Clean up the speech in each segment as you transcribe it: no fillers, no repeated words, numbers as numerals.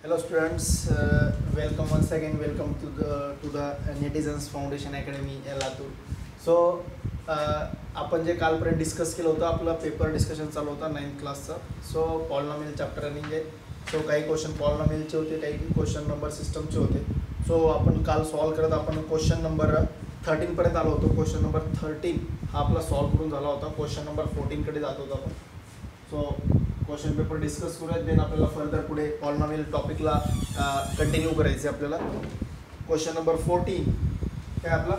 Hello students, welcome once again. Welcome to the Netizens Foundation Academy Latur. So आपण जे कालपर्यंत discuss केलं होतं आपलं पेपर डिस्कशन चालू होता 9th क्लासचा. सो पॉलिनॉमियल चॅप्टर रनिंग आहे. सो काही क्वेश्चन पॉलिनॉमियलचे होते, काही क्वेश्चन नंबर सिस्टमचे होते. सो आपण काल सॉल्व करत आपण क्वेश्चन नंबर 13 पर्यंत आलो होतो. क्वेश्चन नंबर 13 हा आपला सॉल्व करून झाला होता. क्वेश्चन नंबर 14 कडे जात होतो आपण. सो क्वेश्चन पेपर डिस्कस करूयात, देन आपल्याला फर्दर पुढे पॉलिनॉमियल टॉपिकला कंटिन्यू करायचे आपल्याला. क्वेश्चन नंबर 14 काय आपला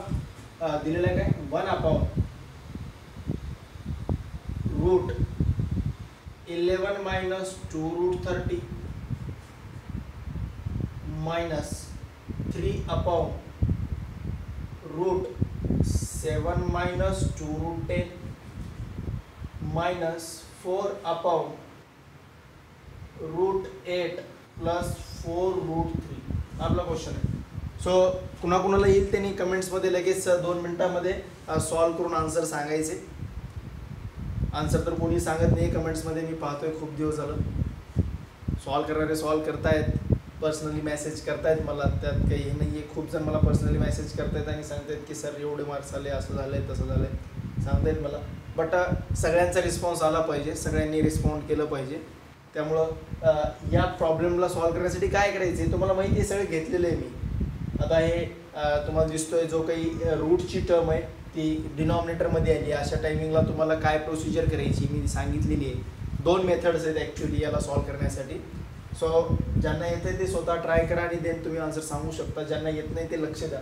दिलेला आहे काय 1/√11 - 2√30 minus 3/√7 minus 2√10 minus 4/√8 plus 4√3 आपला क्वेश्चन आहे. सो कुणाकुणाला येईल त्यांनी कमेंट्समध्ये लगेच 2 मिनिटांमध्ये सॉल्व करून आन्सर सांगायचे. आन्सर तर कोणी सांगत नाही कमेंट्समध्ये, मी पाहतोय खूप दिवस झालं. सॉल्व करणारे सॉल्व करतायत, पर्सनली मेसेज करतायत मला, त्यात काही हे नाही आहे. खूप जण मला पर्सनली मेसेज करतायत आणि सांगतायत की सर एवढे मार्क्स आले, असं झालं आहे, तसं झालं आहे, सांगतायत मला. बट सगळ्यांचा रिस्पॉन्स आला पाहिजे, सगळ्यांनी रिस्पॉन्ड केलं पाहिजे. त्यामुळं या प्रॉब्लेमला सॉल्व करण्यासाठी काय करायचं आहे तुम्हाला माहिती आहे, सगळं घेतलेलं आहे मी. आता हे तुम्हाला दिसतोय जो काही रूटची टर्म आहे ती डिनॉमिनेटरमध्ये आली. अशा टायमिंगला तुम्हाला काय प्रोसिजर करायची मी सांगितलेली आहे. 2 मेथड्स आहेत ॲक्च्युली याला सॉल्व करण्यासाठी. सो ज्यांना येतं ते स्वतः ट्राय करा आणि देन तुम्ही आन्सर सांगू शकता. ज्यांना येत नाही ते लक्ष द्या.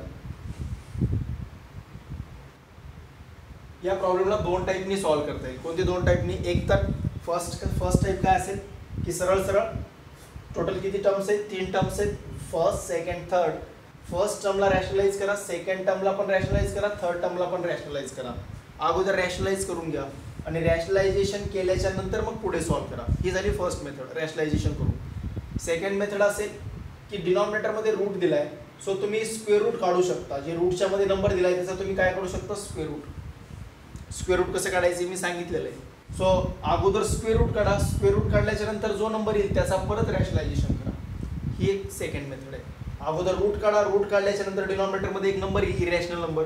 या प्रॉब्लेमला 2 टाईपनी सॉल्व करता येईल. कोणते 2 टाईपनी? एक तर फर्स्ट टाईप काय असेल की सरळ टोटल किती टर्म्स आहेत? 3 टर्म्स आहेत. First, second, third. फर्स्ट टर्मला रॅशनलाइज करा, सेकंड टर्मला पण रॅशनलाइज करा, थर्ड टर्मला पण रॅशनलाइज करा. अगोदर रॅशनलाइज करून घ्या आणि रॅशनलायझेशन केल्याच्या नंतर मग पुढे सॉल्व करा. ही झाली फर्स्ट मेथड, रॅशनलायझेशन करून. सेकंड मेथड असेल की डिनॉमिनेटरमध्ये रूट दिलाय, सो तुम्ही स्क्वेअर रूट काढू शकता. जे रूटच्या मध्ये नंबर दिलाय त्याचा तुम्ही काय काढू शकता? Square route. स्क्वेअर रूट कसं काढायचे मी सांगितलेलं आहे. सो अगोदर स्क्वेअर रूट काढा, स्क्वेअर रूट काढल्याच्या नंतर जो नंबर येईल त्याचा परत रॅशनलायझेशन करा. ही एक सेकंड मेथड आहे. अगोदर रूट काढा, रूट काढल्याच्या नंतर डिनॉमिनेटरमध्ये एक नंबर येईल इरॅशनल नंबर,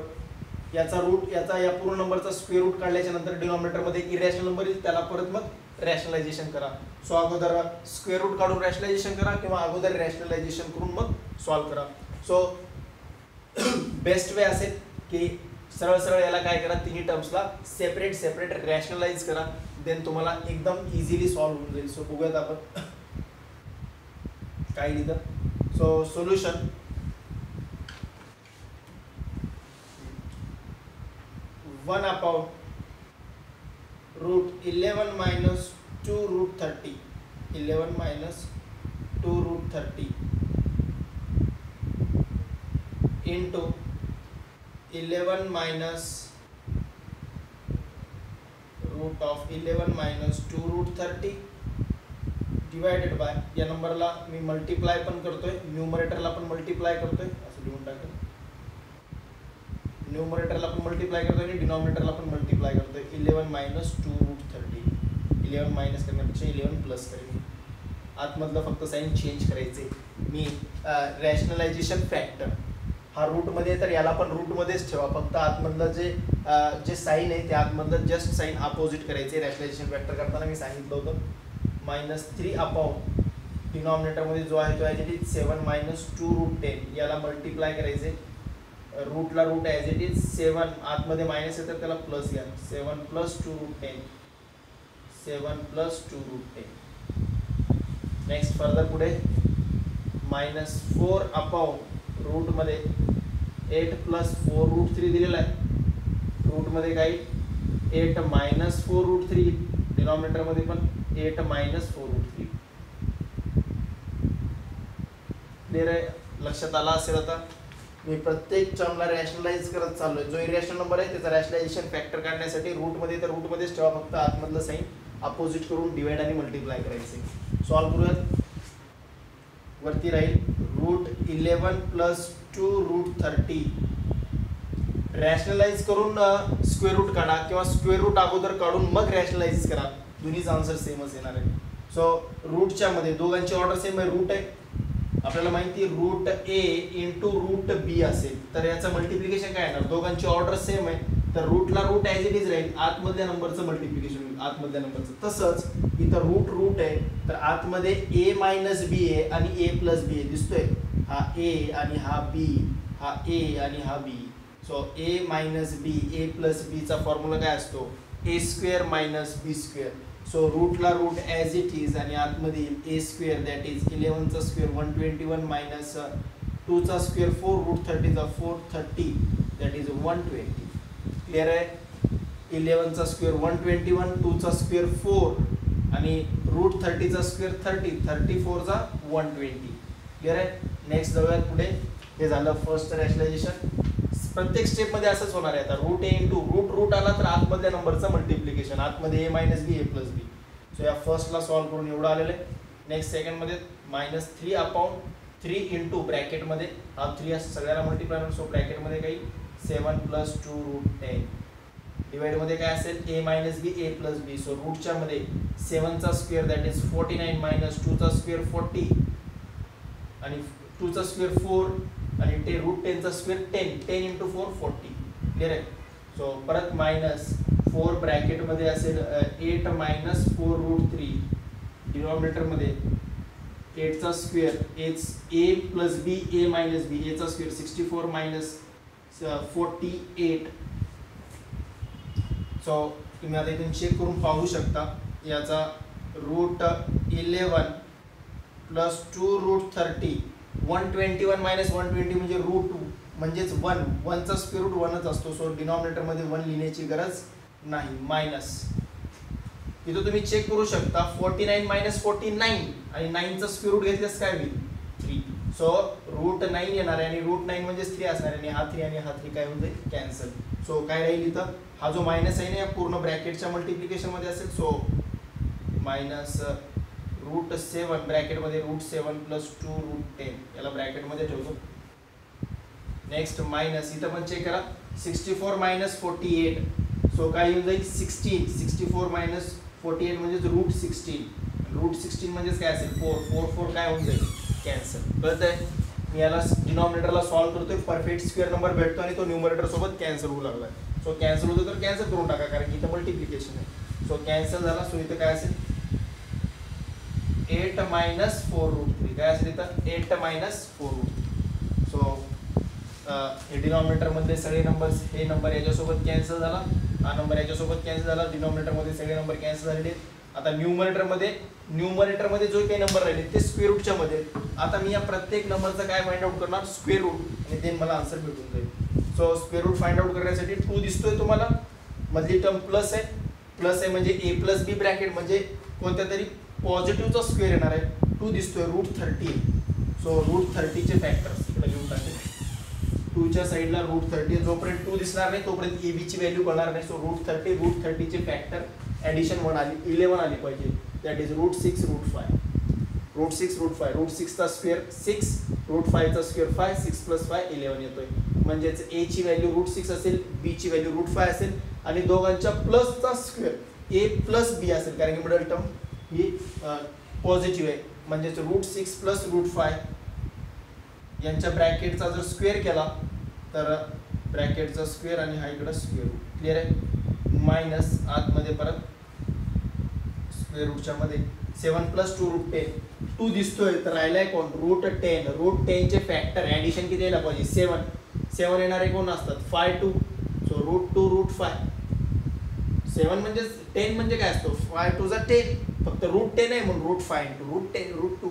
याचा रूट या पूर्ण नंबरचा स्क्वेअर रूट काढल्याच्या नंतर डिनॉमिनेटरमध्ये एक इरॅशनल नंबर येईल, त्याला परत मग रॅशनलायझेशन करा. सो अगोदर स्क्वेअर रूट काढून रॅशनलायझेशन करा किंवा अगोदर रॅशनलायझेशन करून मग सॉल्व करा. सो बेस्ट वे असेल की सरळ याला काय करा, तिन्ही टर्म्सला सेपरेट रॅशनलाइज करा, देन तुम्हाला एकदम इझिली सॉल्व्ह होऊन जाईल. सो बघूयात आपण काय लिहितं. So solution (1/√11 - 2√30 11 - 2√30 into 11 minus (√11 - 2√30) divided by, या नंबरला मी मल्टिप्लाय पण करतोय, न्यूमरेटरला पण मल्टिप्लाय करतोय, असं लिहून टाकतो. न्यूमरेटरला पण मल्टिप्लाय करतोय आणि डिनॉमिनेटरला पण मल्टिप्लाय करतोय. 11 minus 2√30. 11 मायनस करण्यापेक्षा 11 प्लस करेन. आतमधलं फक्त साईन चेंज करायचे. मी रॅशनलायझेशन फॅक्टर हा रूटमध्ये, तर याला पण रूटमध्येच ठेवा, फक्त आतमधलं जे साईन आहे ते आतमधलं जस्ट साईन अपोजिट करायचे. रॅशनलायझेशन फॅक्टर करताना मी सांगितलं होतं -3 डिनॉमिनेटरमध्ये जो आहे तो ॲज इट इज 7 minus 2√10 याला मल्टिप्लाय करायचे. रूटला रूट ॲज इट इज 7, आतमध्ये मायनस येतं त्याला प्लस घ्या. 7 plus 2√10 7 plus 2√10. नेक्स्ट फर्दर पुढे -4 रूटमध्ये 8 plus 4√3 दिलेला आहे. रूटमध्ये काही 8 minus 4√3, डिनॉमिनेटरमध्ये पण 8 minus 4√3. क्लिअर आहे? लक्षात आला असेल. आता मी प्रत्येक टर्मला रॅशनलाइज करत चाललोय. जो इरॅशनल नंबर आहे त्याचा रॅशनलायझेशन फॅक्टर काढण्यासाठी रूटमध्ये, तर रूटमध्येच ठेवा, फक्त आतमधलं साईन अपोजिट करून डिवाइड आणि मल्टिप्लाय करायचे. सॉल्व करूयात. वरती राहील (√11 + 2√30) रॅशनलाइज करून स्क्वेअर रूट काढा किंवा स्क्वेअर रूट अगोदर काढून मग रॅशनलाइज करा, दोन्हीचा आन्सर सेमच येणार आहे. सो रूटच्या मध्ये दोघांची ऑर्डर सेम आहे, रूट आहे. आपल्याला माहिती रूट ए इंटू रूट बी असेल, तर याचं मल्टिप्लिकेशन काय येणार, दोघांची ऑर्डर सेम आहे तर रूटला रूट ॲज इट इज राहील, आतमधल्या नंबरचं मल्टिप्लिकेशन होईल आतमधल्या नंबरचं. तसंच इथं रूट आहे तर आतमध्ये ए मायनस बी आहे आणि ए प्लस बी आहे, दिसतोय हा ए आणि हा बी, हा ए आणि हा B. So A minus B, A plus बीचा फॉर्म्युला काय असतो, A square minus B square. So रूटला रूट ॲज इट इज आणि आतमध्ये ए स्क्वेअर दॅट इज 11चा स्क्वेअर 121 मायनस 2चा स्क्वेअर 4 रूट 30चा 430 दॅट इज 120. क्लिअर आहे. 11चा स्क्वेअर 121, 2चा स्क्वेअर 4 आणि रूट 30चा स्क्वेअर 30, 34चा 120. क्लिअर आहे. नेक्स्ट जाऊयात पुढे. हे झालं फर्स्ट रॅशनलायझेशन. प्रत्येक स्टेपमध्ये असंच होणार आहे. आता रूट ए इंटू रूट आला तर आतमधल्या नंबरचं मल्टिप्लिकेशन, आतमध्ये ए minus B A plus B. So या फर्स्टला सॉल्व्ह करून एवढं आलेलं आहे. नेक्स्ट सेकंडमध्ये -3/3 इंटू ब्रॅकेटमध्ये हा 3 असं सगळ्याला मल्टिप्लाय, सो ब्रॅकेटमध्ये काही 7 + 2 रूट 10 डिवाइडमध्ये काय असेल A minus B A plus B. So रूटच्या मध्ये 7चा स्क्वेअर दॅट इज 49 मायनस 2चा स्क्वेअर 40 आणि 2चा स्क्वेअर 4 आणि रूट 10चा स्क्वेअर 10 इंटू 4 40. क्लिअर आहे. सो परत -4 ब्रॅकेटमध्ये असेल 8 मायनस 4 रूट 3 डिनॉमिनेटरमध्ये 8चा square A plus B A minus B एचा स्क्वेअर 64 मायनस 48. सो तुम्ही आता इथून चेक करून पाहू शकता याचा रूट 11 प्लस 2 रूट 30 121 मायनस 120 म्हणजे रूट 2 म्हणजेच 1चा स्क्वेअर रूट 1च असतो. सो डिनॉमिनेटरमध्ये 1 लिहिण्याची गरज नाही. मायनस इथं तुम्ही चेक करू शकता 49 मायनस 49 आणि 9चा स्क्वेअर रूट घेतल्यास काय होईल 3. सो रूट 9 येणार आहे आणि रूट 9 म्हणजे 3 असणार आहे आणि हा 3 आणि हा 3 काय होऊन जाईल कॅन्सल. सो काय राहील इथं हा जो मायनस आहे ना या पूर्ण ब्रॅकेटच्या मल्टिप्लिकेशन मध्ये असेल. सो मायनस रूट 7 ब्रॅकेटमध्ये रूट 7 प्लस 2 रूट 10 याला ब्रॅकेटमध्ये ठेवतो. नेक्स्ट मायनस इथं पण चेक करा 64 मायनस 48. सो काय येऊन जाईल 16. 64 मायनस 48 म्हणजेच रूट 16. रूट 16 म्हणजेच काय असेल 4 काय होऊन जाईल कॅन्सल. कळत आहे. मी याला डिनॉमिनेटरला सॉल्व्ह करतोय, परफेक्ट स्क्वेअर नंबर भेटतो आणि तो न्यूमरेटर सोबत कॅन्सल होऊ लागला. सो कॅन्सल होतो तर कॅन्सल करून टाका कारण की इथं मल्टिप्लिकेशन आहे. सो कॅन्सल झाला. सो इथं काय असेल 8 मायनस 4 रूट 3 काय असेल इथं 8 मायनस 4 रूट 3. सो हे डिनॉमिनेटर मधले सगळे नंबर्स, हे नंबर याच्यासोबत कॅन्सल झाला, हा नंबर याच्यासोबत कॅन्सल झाला. डिनॉमिनेटर मध्ये सगळे नंबर कॅन्सल झालेले. आता न्यूमरेटर मध्ये जो काही नंबर राहिले ते स्क्वेअर रूटच्या मध्ये. आता मी या प्रत्येक नंबरचा काय फाइंड आउट करणार स्क्वेअर रूट आणि देन मला आन्सर भेटून जाईल. So square root find out करण्यासाठी 2 दिसतोय तुम्हाला, मधली टर्म प्लस आहे म्हणजे ए प्लस बी ब्रॅकेट म्हणजे कोणत्या तरी पॉझिटिव्हचा स्क्वेअर येणार आहे. 2 दिसतोय रूट 30. सो रूट 30चे फॅक्टर्स इकडे लिहून टाकेल. 2च्या साईडला रूट 30 जोपर्यंत 2 दिसणार नाही तोपर्यंत ए बी ची व्हॅल्यू कळणार नाही. सो रूट 30चे फॅक्टर ॲडिशन 11 आली पाहिजे that is root 6 root 5. Root 6चा स्क्वेअर 6 रूट 5चा स्क्वेअर 5 6 + 5 11 येतोय. म्हणजेच ए ची व्हॅल्यू रूट 6 असेल, बी ची व्हॅल्यू रूट 5 असेल आणि दोघांच्या प्लसचा स्क्वेअर ए प्लस बी असेल कारण की मिडल टर्म ही पॉझिटिव्ह आहे. म्हणजेच रूट 6 प्लस रूट 5 यांच्या ब्रॅकेटचा जर स्क्वेअर केला तर ब्रॅकेटचा स्क्वेअर आणि हा इकडं स्क्वेअर रूट. क्लिअर आहे. मायनस आतमध्ये परत स्क्वेअर रूटच्या मध्ये 7 + 2 रूट 10. 2 दिसतोय तर राहिलाय कोण रूट 10. रूट 10चे फॅक्टर ॲडिशन किती यायला पाहिजे 7 येणारे कोण असतात 5 2. So route 2 route 5. 7 म्हणजे 10 म्हणजे काय असतो 5 2 = 10. फक्त रूट 10 आहे म्हणून रूट 5 × रूट 10 रूट 2.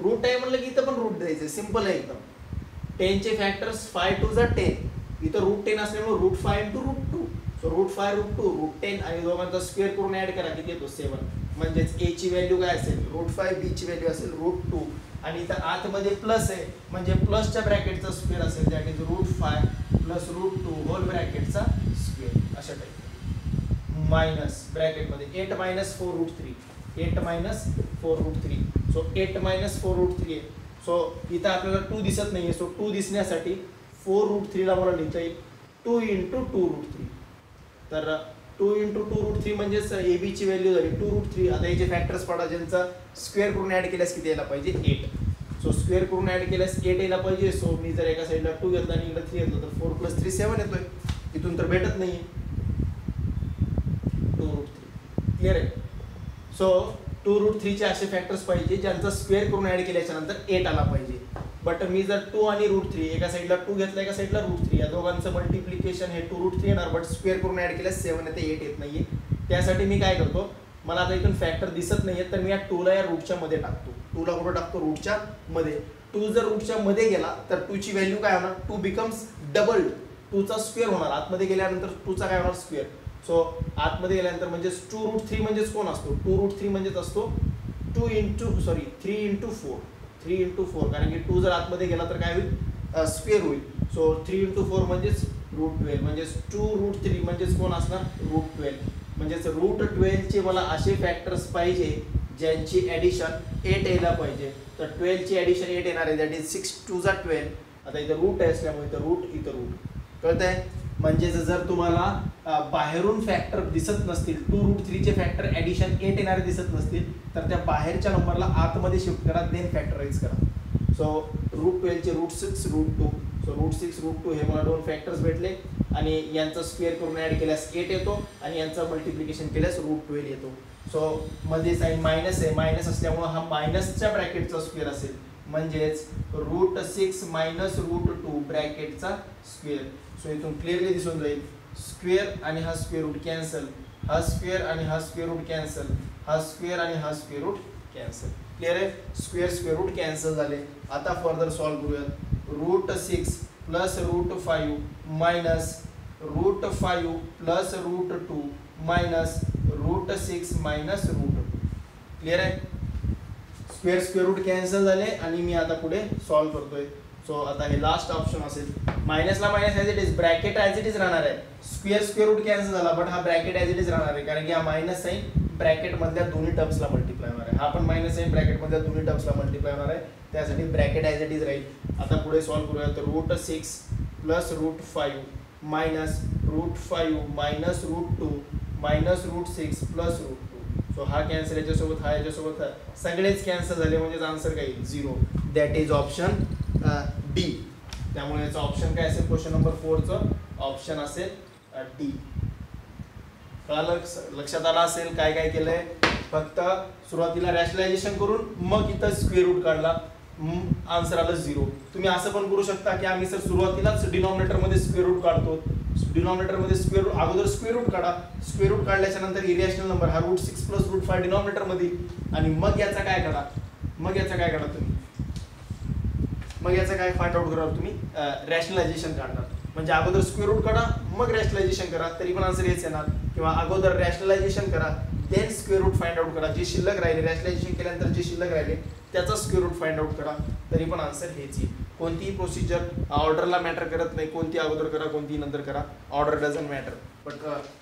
रूट आहे म्हणलं की इथं पण रूट द्यायचं सिंपल आहे एकदम. 10चे फॅक्टर्स 5 2 = 10. इथं रूट 10 असल्यामुळे root 5 × root 2. So root 5 root 2 root 10 आणि दोघांचा स्क्वेअर करून ऍड करा किती येतो 7. म्हणजेच ए ची व्हॅल्यू काय असेल रूट 5, बी ची व्हॅल्यू असेल रूट 2 आणि इथं आतमध्ये प्लस आहे म्हणजे प्लसच्या ब्रॅकेटचा स्क्वेअर असेल that is root 5 plus root 2 whole ब्रॅकेटचा स्क्वेअर अशा टाईप. मायनस ब्रॅकेटमध्ये 8 minus 4 root 3 8 minus 4 root 3. So 8 minus 4 root 3 आहे. सो इथं आपल्याला 2 दिसत नाहीये. सो 2 दिसण्यासाठी 4 रूट 3 ला मला लिहिता येईल 2 × 2 रूट 3. तर 2 × 2 रूट 3 म्हणजेच ए बी ची व्हॅल्यू झाली 2 रूट 3. आता याचे फॅक्टर्स पडा ज्यांचा स्क्वेअर करून ऍड केल्यास किती यायला पाहिजे 8. सो स्क्वेअर करून ऍड केल्यास 8 यायला पाहिजे. सो मी जर एका साईडला 2 घेतला आणि इकडे 3 घेतलं तर 4 + 3 7 येतोय. इथून तर भेटत नाहीये 2√3. क्लिअर आहे. सो 2√3 चे असे फॅक्टर्स पाहिजे ज्यांचा स्क्वेअर करून ऍड केल्याच्या नंतर 8 आला पाहिजे. बट मी जर 2 आणि √3 एका साईडला 2 घेतला एका साईडला √3 या दोघांचं मल्टिप्लिकेशन हे 2√3 येणार. बट स्क्वेअर करून ऍड केल्यास 7 येते, 8 येत नाहीये. त्यासाठी मी काय करतो, मला आता इथून फॅक्टर दिसत नाहीये तर मी या 2 ला या रूटच्या मध्ये टाकतो. 2 ला कुठं टाकतो, रूटच्या मध्ये. 2 जर रूटच्या मध्ये गेला तर 2 ची व्हॅल्यू काय होणार, 2 बिकम्स डबल. 2 चा स्क्वेअर होणार, आतमध्ये गेल्यानंतर 2 चा काय होणार, स्क्वेअर. सो आतमध्ये गेल्यानंतर म्हणजे 2√3 म्हणजेच कोण असतो, 2√3 म्हणजेच असतो 3 × 4. 3 × 4 कारण की 2 जर आतमध्ये गेला तर काय होईल, स्क्वेअर होईल. सो 3 × 4 म्हणजेच √12 म्हणजेच 2√3 म्हणजेच कोण असणार, √12. म्हणजेच √12 चे मला असे फॅक्टर्स पाहिजे ज्यांची ऍडिशन 8 यायला पाहिजे. तर 12 ची ऍडिशन 8 येणार आहे, दॅट इज 6 × 2 = 12. आता इथं रूट आहे असल्यामुळे इथं रूट, इथं रूट. कळतंय. म्हणजे जर तुम्हाला बाहेरून फॅक्टर दिसत नसतील, 2√3 चे फॅक्टर ऍडिशन 8 येणारे दिसत नसतील तर त्या बाहेरच्या नंबरला आतमध्ये शिफ्ट करा, देन फॅक्टराइज करा. सो √12 चे √6 √2. सो √6 √2 हे मला 2 फॅक्टर्स भेटले आणि यांचा स्क्वेअर करून ऍड केल्यास 8 येतो आणि यांचं मल्टिप्लिकेशन केल्यास √12 येतो. सो मध्ये साइन मायनस आहे, मायनस असल्यामुळे हा मायनसच्या ब्रॅकेटचा स्क्वेअर असेल म्हणजेच √6 - √2 ब्रॅकेटचा स्क्वेअर. सो इथून क्लिअरली दिसून जाईल स्क्वेअर आणि हा स्क्वेअर रूट कॅन्सल, हा स्क्वेअर आणि हा स्क्वेअर रूट कॅन्सल, हा स्क्वेअर आणि हा स्क्वेअर रूट कॅन्सल. क्लिअर आहे. स्क्वेअर स्क्वेअर रूट कॅन्सल झाले. आता फर्दर सॉल्व्ह करूयात. √6 + √5 मायनस √5 + √2 मायनस √6 मायनस √2. क्लिअर आहे. स्क्वेअर स्क्वेअर रूट कॅन्सल झाले आणि मी आता पुढे सॉल्व्ह करतोय. सो आता हे लास्ट ऑप्शन असेल. मायनसला minus as it is, bracket as it is राहणार आहे. स्क्वेअर स्क्वेअर रूट कॅन्सल झाला बट हा ब्रॅकेट ॲज इट इज राहणार आहे कारण की हा मायनस साईन ब्रॅकेट मधल्या दोन्ही टर्म्सला मल्टिप्लाय होणार आहे. हा पण मायनस साईन ब्रॅकेट मधल्या दोन्ही टर्म्सला मल्टिप्लाय होणार आहे, त्यासाठी ब्रॅकेट ॲज इट इज राहील. आता पुढे सॉल्व्ह करूया. तर √6 + √5 मायनस √5 मायनस √2 मायनस √6 + √2. सो हा कॅन्सल, याच्यासोबत हा, याच्यासोबत हा, सगळेच कॅन्सल झाले म्हणजे आन्सर काय येईल, 0. That is option D. त्यामुळे याचा ऑप्शन काय असेल, क्वेश्चन नंबर 4 चं ऑप्शन असेल डी. कळालं, लक्षात आलं असेल काय काय केलंय. फक्त सुरुवातीला रॅशनलायझेशन करून मग इथं स्क्वेअर रूट काढला, आन्सर आलं 0. तुम्ही असं पण करू शकता की आम्ही सर सुरुवातीलाच डिनॉमिनेटर मध्ये स्क्वेअर रूट काढतो, डिनॉमिनेटर मध्ये स्क्वेअर रूट, अगोदर स्क्वेअर रूट काढा, स्क्वेअर रूट काढल्याच्या नंतर इरॅशनल नंबर हा √6 + √5 डिनॉमिनेटर मध्ये आणि मग याचा काय करा, मग याचा काय करा तुम्ही, मग याचा काय फाइंड आउट करा तुम्ही, रॅशनलायझेशन काढणार. म्हणजे अगोदर स्क्वेअर रूट काढा मग रॅशनलायझेशन करा, तरी पण आन्सर हेच येणार. किंवा अगोदर रॅशनलायझेशन करा then square root find out करा, जे शिल्लक राहिले रॅशनलायझेशन केल्यानंतर जे शिल्लक राहिले त्याचा स्क्वेअर रूट फाइंड आउट करा, तरी पण आन्सर हेच येईल. कोणतीही प्रोसिजर ऑर्डरला मॅटर करत नाही, कोणती अगोदर करा कोणती नंतर करा, ऑर्डर डझंट मॅटर. बट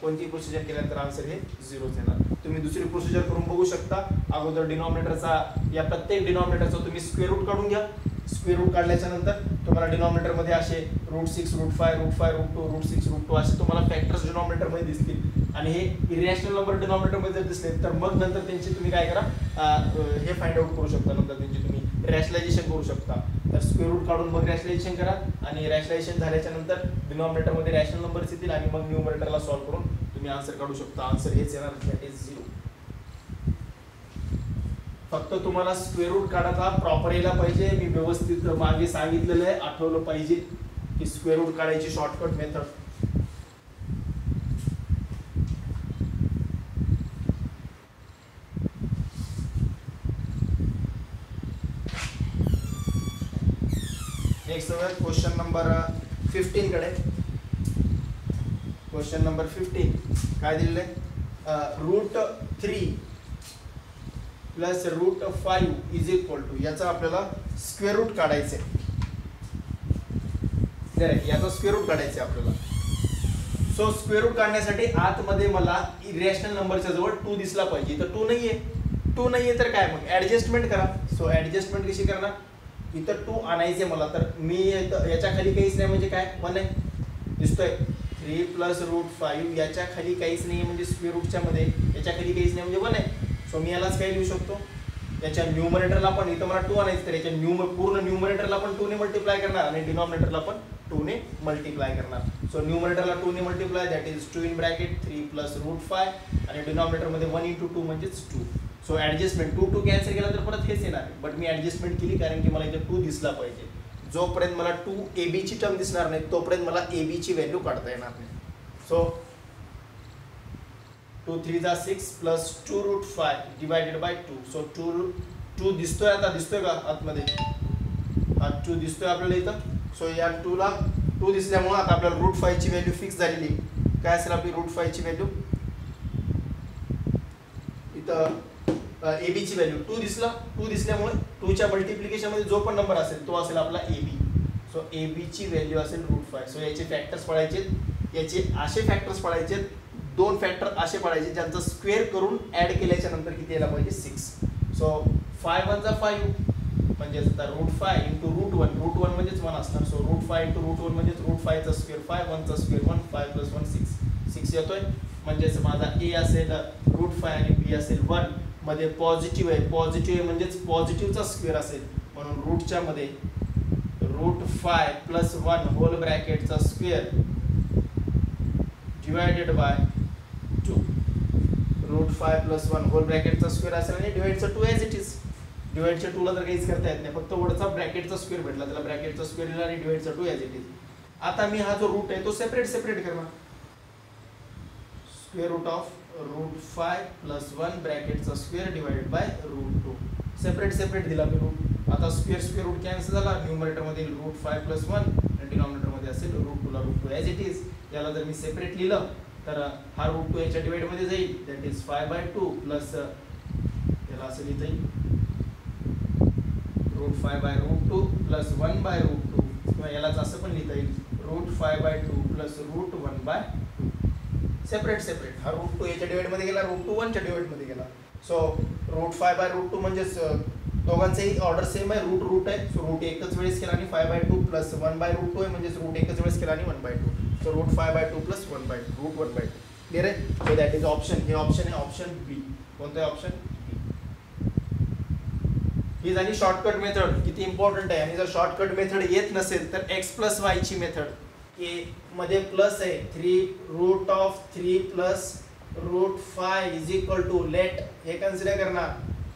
कोणतीही प्रोसिजर केल्यानंतर आन्सर हे 0च येणार. तुम्ही दुसरी प्रोसिजर करून बघू शकता. अगोदर डिनॉमिनेटरचा, या प्रत्येक डिनॉमिनेटरचा तुम्ही स्क्वेअर रूट काढून घ्या. स्क्वेअर रूट काढल्याच्या नंतर तुम्हाला डिनॉमिनेटर मध्ये असे √6 √5 √5 √2 √6 √2 असे तुम्हाला फॅक्टर्स डिनॉमिनेटर मध्ये दिसतील आणि हे इरॅशनल नंबर डिनॉमिनेटर मध्ये जर दिसले तर मग नंतर त्यांची तुम्ही काय करा, हे फाइंड आउट करू शकता, नंतर त्यांची तुम्ही रॅशनलायझेशन करू शकता. तर स्क्वेअर रूट काढून मग रॅशनलायझेशन करा आणि रॅशनलायझेशन झाल्याच्या नंतर डिनॉमिनेटर मध्ये रॅशनल नंबर्स येतील आणि मग न्यूमरेटरला सॉल्व्ह करून तुम्ही आन्सर काढू शकता. आन्सर हेच येणार, दॅट इज 0. फक्त तुम्हाला स्क्वेअर रूट काढायचा प्रॉपर यायला पाहिजे. मी व्यवस्थित मागे सांगितलेलं आहे, आठवलं पाहिजे की स्क्वेअर रूट काढायची shortcut method. Next question number 15 कडे. क्वेश्चन नंबर 15 काय दिलेलं आहे, √3 + √5 = याचा आपल्याला स्क्वेअर रूट काढायचं आहे. याचा स्क्वेअर रूट काढायचं आहे आपल्याला. सो स्क्वेअर रूट काढण्यासाठी आतमध्ये मला इरॅशनल नंबरच्या जवळ 2 दिसला पाहिजे, तर 2 नाहीये. 2 नाहीये तर काय, मग ऍडजस्टमेंट करा. सो ऍडजस्टमेंट कशी करणार, इथं 2 आणायचे मला, तर मी याच्या खाली काहीच नाही म्हणजे काय, 1 आहे दिसतोय. 3 + √5 याच्या खाली काहीच नाही म्हणजे स्क्वेअर रूटच्या मध्ये याच्या खाली काहीच नाही म्हणजे 1 आहे. सो मी यालाच काय लिहू शकतो, याच्या न्यूमरेटरला पण इथं मला 2 आणायचं, तर याच्या पूर्ण न्यूमरेटरला पण 2 ने मल्टिप्लाय करणार आणि डिनॉमिनेटरला पण 2 ने मल्टिप्लाय करणार. सो न्यूमरेटरला 2 ने multiply, that is 2 in bracket 3 plus √5 आणि डिनॉमिनेटरमध्ये 1 × 2 म्हणजेच 2. सो ॲडजस्टमेंट 2 कॅन्सल केला तर परत हेच येणार, बट मी ॲडजस्टमेंट केली कारण की मला इथे 2 दिसला पाहिजे. जोपर्यंत मला 2ab ची टर्म दिसणार नाही तोपर्यंत मला ab ची व्हॅल्यू काढता येणार नाही. So 2 3 6 plus 2√5 divided by 2. So 2 दिसतोय, आता दिसतोय का आतमध्ये? हा 2 दिसतोय आपल्याला इथं. सो या 2 ला 2 दिसल्यामुळे आता आपल्याला √5 ची व्हॅल्यू फिक्स झालेली. काय असेल आपली √5 ची व्हॅल्यू? इथं ab ची व्हॅल्यू 2 दिसल्यामुळे 2 च्या मल्टिप्लिकेशन मध्ये जो पण नंबर असेल तो असेल आपला ab. सो ab ची व्हॅल्यू असेल √5. सो याचे फॅक्टर्स पडायचे, याचे असे फॅक्टर्स पडायचे, 2 फॅक्टर असे पडायचे ज्यांचा स्क्वेअर करून ऍड केल्याच्या नंतर किती यायला पाहिजे? 6. सो 5 1 = 5 म्हणजे आता √5 × √1 म्हणजेच 1 असणार. सो √5 × √1 म्हणजेच √5 चा स्क्वेअर 5, 1 चा स्क्वेअर 1, 5 + 1 6 येतोय. म्हणजेच माझा a असेल √5 आणि b असेल 1. मध्ये पॉझिटिव्ह आहे म्हणजेच पॉझिटिव्हचा स्क्वेअर असेल, म्हणून रूटच्या मध्ये √5 + 1 होल ब्रॅकेटचा स्क्वेअर डिवायडेड बाय 2. √5 + 1 होल ब्रॅकेटचा स्क्वेअर असेल आणि डिवाइडचा 2 ॲज इट इज. डिवाइडच्या 2 ला तर काहीच करता येत नाही, फक्त वरचा ब्रॅकेटचा स्क्वेअर भेटला, त्याला ब्रॅकेटचा स्क्वेअर दिला आणि डिवाइडचा 2 ॲज इट इज. आता मी हा जो रूट आहे तो सेपरेट करणार. स्क्वेअर रूट ऑफ √5 + 1 ब्रॅकेटचा स्क्वेअर डिवाइडेड बाय √2. सेपरेट दिला मी रूट. आता स्क्वेअर रूट कॅन्सल झाला. न्यूमरेटर मध्ये √5 + 1 आणि डिनॉमिनेटर मध्ये असेल √2 ला √2 ॲज इट इज. याला जर मी सेपरेट लिहिलं तर हा √2 याच्या डिवाइड मध्ये जाईल, दॅट इज 5/2 प्लस याला असं लिहिता येईल √5/√2 प्लस 1/√2 किंवा यालाच असं पण लिहिता येईल √5/2 प्लस √1/2. सेपरेट. हा √2 याच्या डिवाइड मध्ये गेला, √2 1 च्या डिवाइड मध्ये गेला. सो √5/√2 म्हणजेच दोघांचेही ऑर्डर सेम आहे, रूट आहे. सो रूट एकच वेळेस केला आणि 5/2 प्लस 1/√2 आहे म्हणजेच रूट एकच वेळेस केला आणि 1/2. So √5/2 plus 1/2 √1/2. क्लियर आहे? So that is option. हे ऑप्शन आहे, ऑप्शन बी. कोणतं आहे ऑप्शन? ही झाली शॉर्टकट मेथड. किती इम्पॉर्टंट आहे. आणि जर शॉर्टकट मेथड येत नसेल तर x + y ची मेथड, a मध्ये प्लस आहे 3√3 + √5 = लेट. हे कन्सिडर करणार.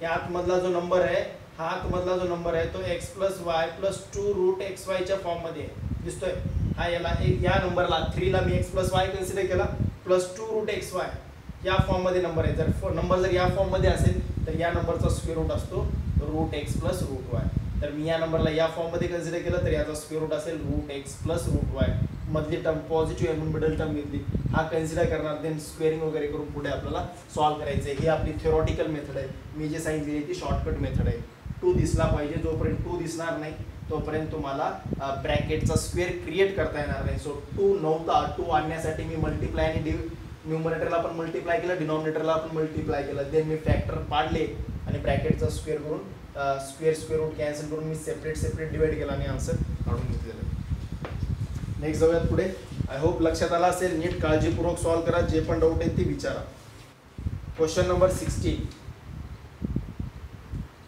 या आतमधला जो नंबर आहे, हा आतमधला जो नंबर आहे तो x + y + 2√xy च्या फॉर्म मध्ये दिसतोय. हा याला या नंबरला 3 ला मी x + y कन्सिडर केला प्लस 2√xy या फॉर्म मध्ये नंबर आहे. जर नंबर जर या फॉर्म मध्ये असेल तर या नंबरचा स्क्वेअर रूट असतो √x + √y. तर मी या नंबरला या फॉर्म मध्ये कन्सिडर केलं तर याचा स्क्वेअर रूट असेल √x + √y. मधली टर्म पॉझिटिव्ह आहे म्हणून मिडल टर्म घेतली. हा कन्सिडर करणार, देन स्क्वेअरिंग वगैरे करून पुढे आपल्याला सॉल्व्ह करायचं आहे. ही आपली थिओरॉटिकल मेथड आहे. मी जे सांगितली ती शॉर्टकट मेथड आहे. 2 दिसला पाहिजे. जोपर्यंत 2 दिसणार नाही तोपर्यंत तुम्हाला ब्रॅकेटचा स्क्वेअर क्रिएट करता येणार नाही. सो 2 नव्हता, 2 आणण्यासाठी मी मल्टिप्लाय आणि न्यूमरेटरला पण मल्टिप्लाय केलं, डिनॉमिनेटरला पण मल्टिप्लाय केलं. देन मी फॅक्टर पाडले आणि ब्रॅकेटचा स्क्वेअर करून स्क्वेअर रूट कॅन्सल करून मी सेपरेट डिवाइड केला आणि आन्सर काढून घेतलेलं. नेक्स्ट जाऊयात पुढे. आय होप लक्षात आला असेल. नीट काळजीपूर्वक सॉल्व्ह करा. जे पण डाऊट आहेत ते विचारा. Question number 16.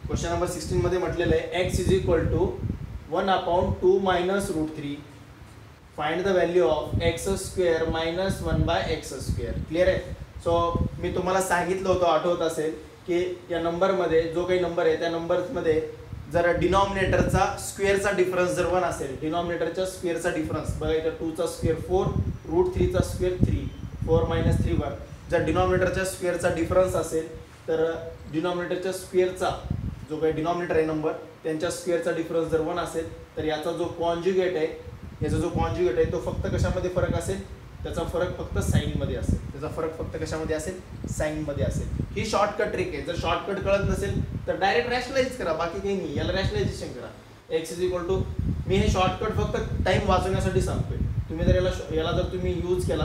क्वेश्चन नंबर 16 मध्ये म्हटलेलं आहे x = 1/2 - √3. Find the value of x² - 1/x². Clear आहे? सो मी तुम्हाला सांगितलं होतं, आठवत असेल की या नंबरमध्ये जो काही नंबर आहे त्या नंबरमध्ये जर डिनॉमिनेटरचा स्क्वेअरचा डिफरन्स जर 1 असेल, डिनॉमिनेटरच्या स्क्वेअरचा डिफरन्स बघा इथं 2 चा स्क्वेअर 4, √3 चा स्क्वेअर 3, 4 - 3 1. जर डिनॉमिनेटरच्या स्क्वेअरचा डिफरन्स असेल तर डिनॉमिनेटरच्या स्क्वेअरचा जो काही डिनॉमिनेटर आहे नंबर त्यांच्या स्क्वेअरचा डिफरन्स जर 1 असेल तर याचा जो कॉन्ज्युगेट आहे, याचा जो कॉन्ज्युगेट आहे तो फक्त कशामध्ये फरक असेल? त्याचा फरक फक्त साइन मध्ये असेल. त्याचा फरक फक्त कशामध्ये असेल? साइन मध्ये असेल. ही शॉर्टकट ट्रिक आहे. जर शॉर्टकट कळत नसेल तर डायरेक्ट रॅशनलाइज करा, बाकी काही नाही. याला रॅशनलायझेशन करा. x = मी हे शॉर्टकट फक्त टाइम वाचवण्यासाठी सांगतोय. तुम्ही जर याला जर तुम्ही यूज केला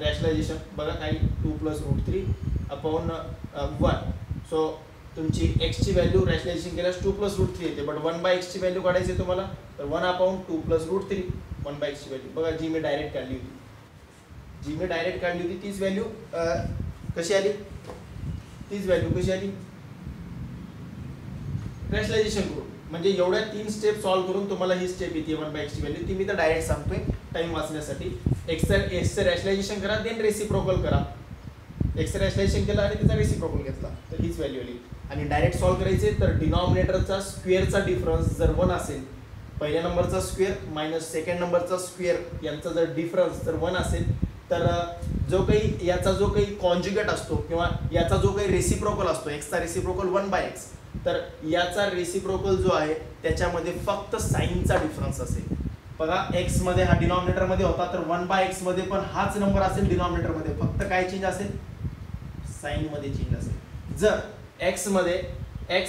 रॅशनलायझेशन, बघा काही 2 + √3/1. सो तुमची x ची व्हॅल्यू रॅशनलायझेशन केल्यास 2 + √3 येते, बट 1/x ची व्हॅल्यू काढायची तुम्हाला तर 1/2 + √3 1/x ची व्हॅल्यू बघा जी मी डायरेक्ट काढली होती तीच व्हॅल्यू कशी आली? तीच व्हॅल्यू कशी आली? रॅशनलायझेशन करून, म्हणजे एवढ्या 3 स्टेप सॉल्व्ह करून तुम्हाला ही स्टेप येते 1/x ची व्हॅल्यू, ती मी तर डायरेक्ट सांगतोय टाइम वाचण्यासाठी. एक्सचं रॅशनलायझेशन करा, देन रेसिप्रोकल करा. एक्सचं रॅशनलायझेशन केलं आणि त्याचा रेसिप्रोकल घेतला तर हीच व्हॅल्यू आली. आणि डायरेक्ट सॉल्व्ह करायचे तर डिनॉमिनेटरचा स्क्वेअरचा डिफरन्स जर 1 असेल, पहिल्या नंबरचा स्क्वेअर मायनस सेकंड नंबरचा स्क्वेअर यांचा जर डिफरन्स जर 1 असेल तर जो काही याचा जो काही कॉन्ज्युगेट असतो किंवा याचा जो काही रेसिप्रोकल असतो, एक्सचा रेसिप्रोकल 1/x, तर याचा रेसिप्रोकल जो आहे त्याच्यामध्ये फक्त साईनचा डिफरन्स असेल. बघा एक्स मध्ये हा डिनॉमिनेटर मध्ये होता, तर 1/x मध्ये पण हाच नंबर असेल डिनॉमिनेटर मध्ये, फक्त काय चेंज असेल, साइन मध्ये चेंज असेल. जर एक्स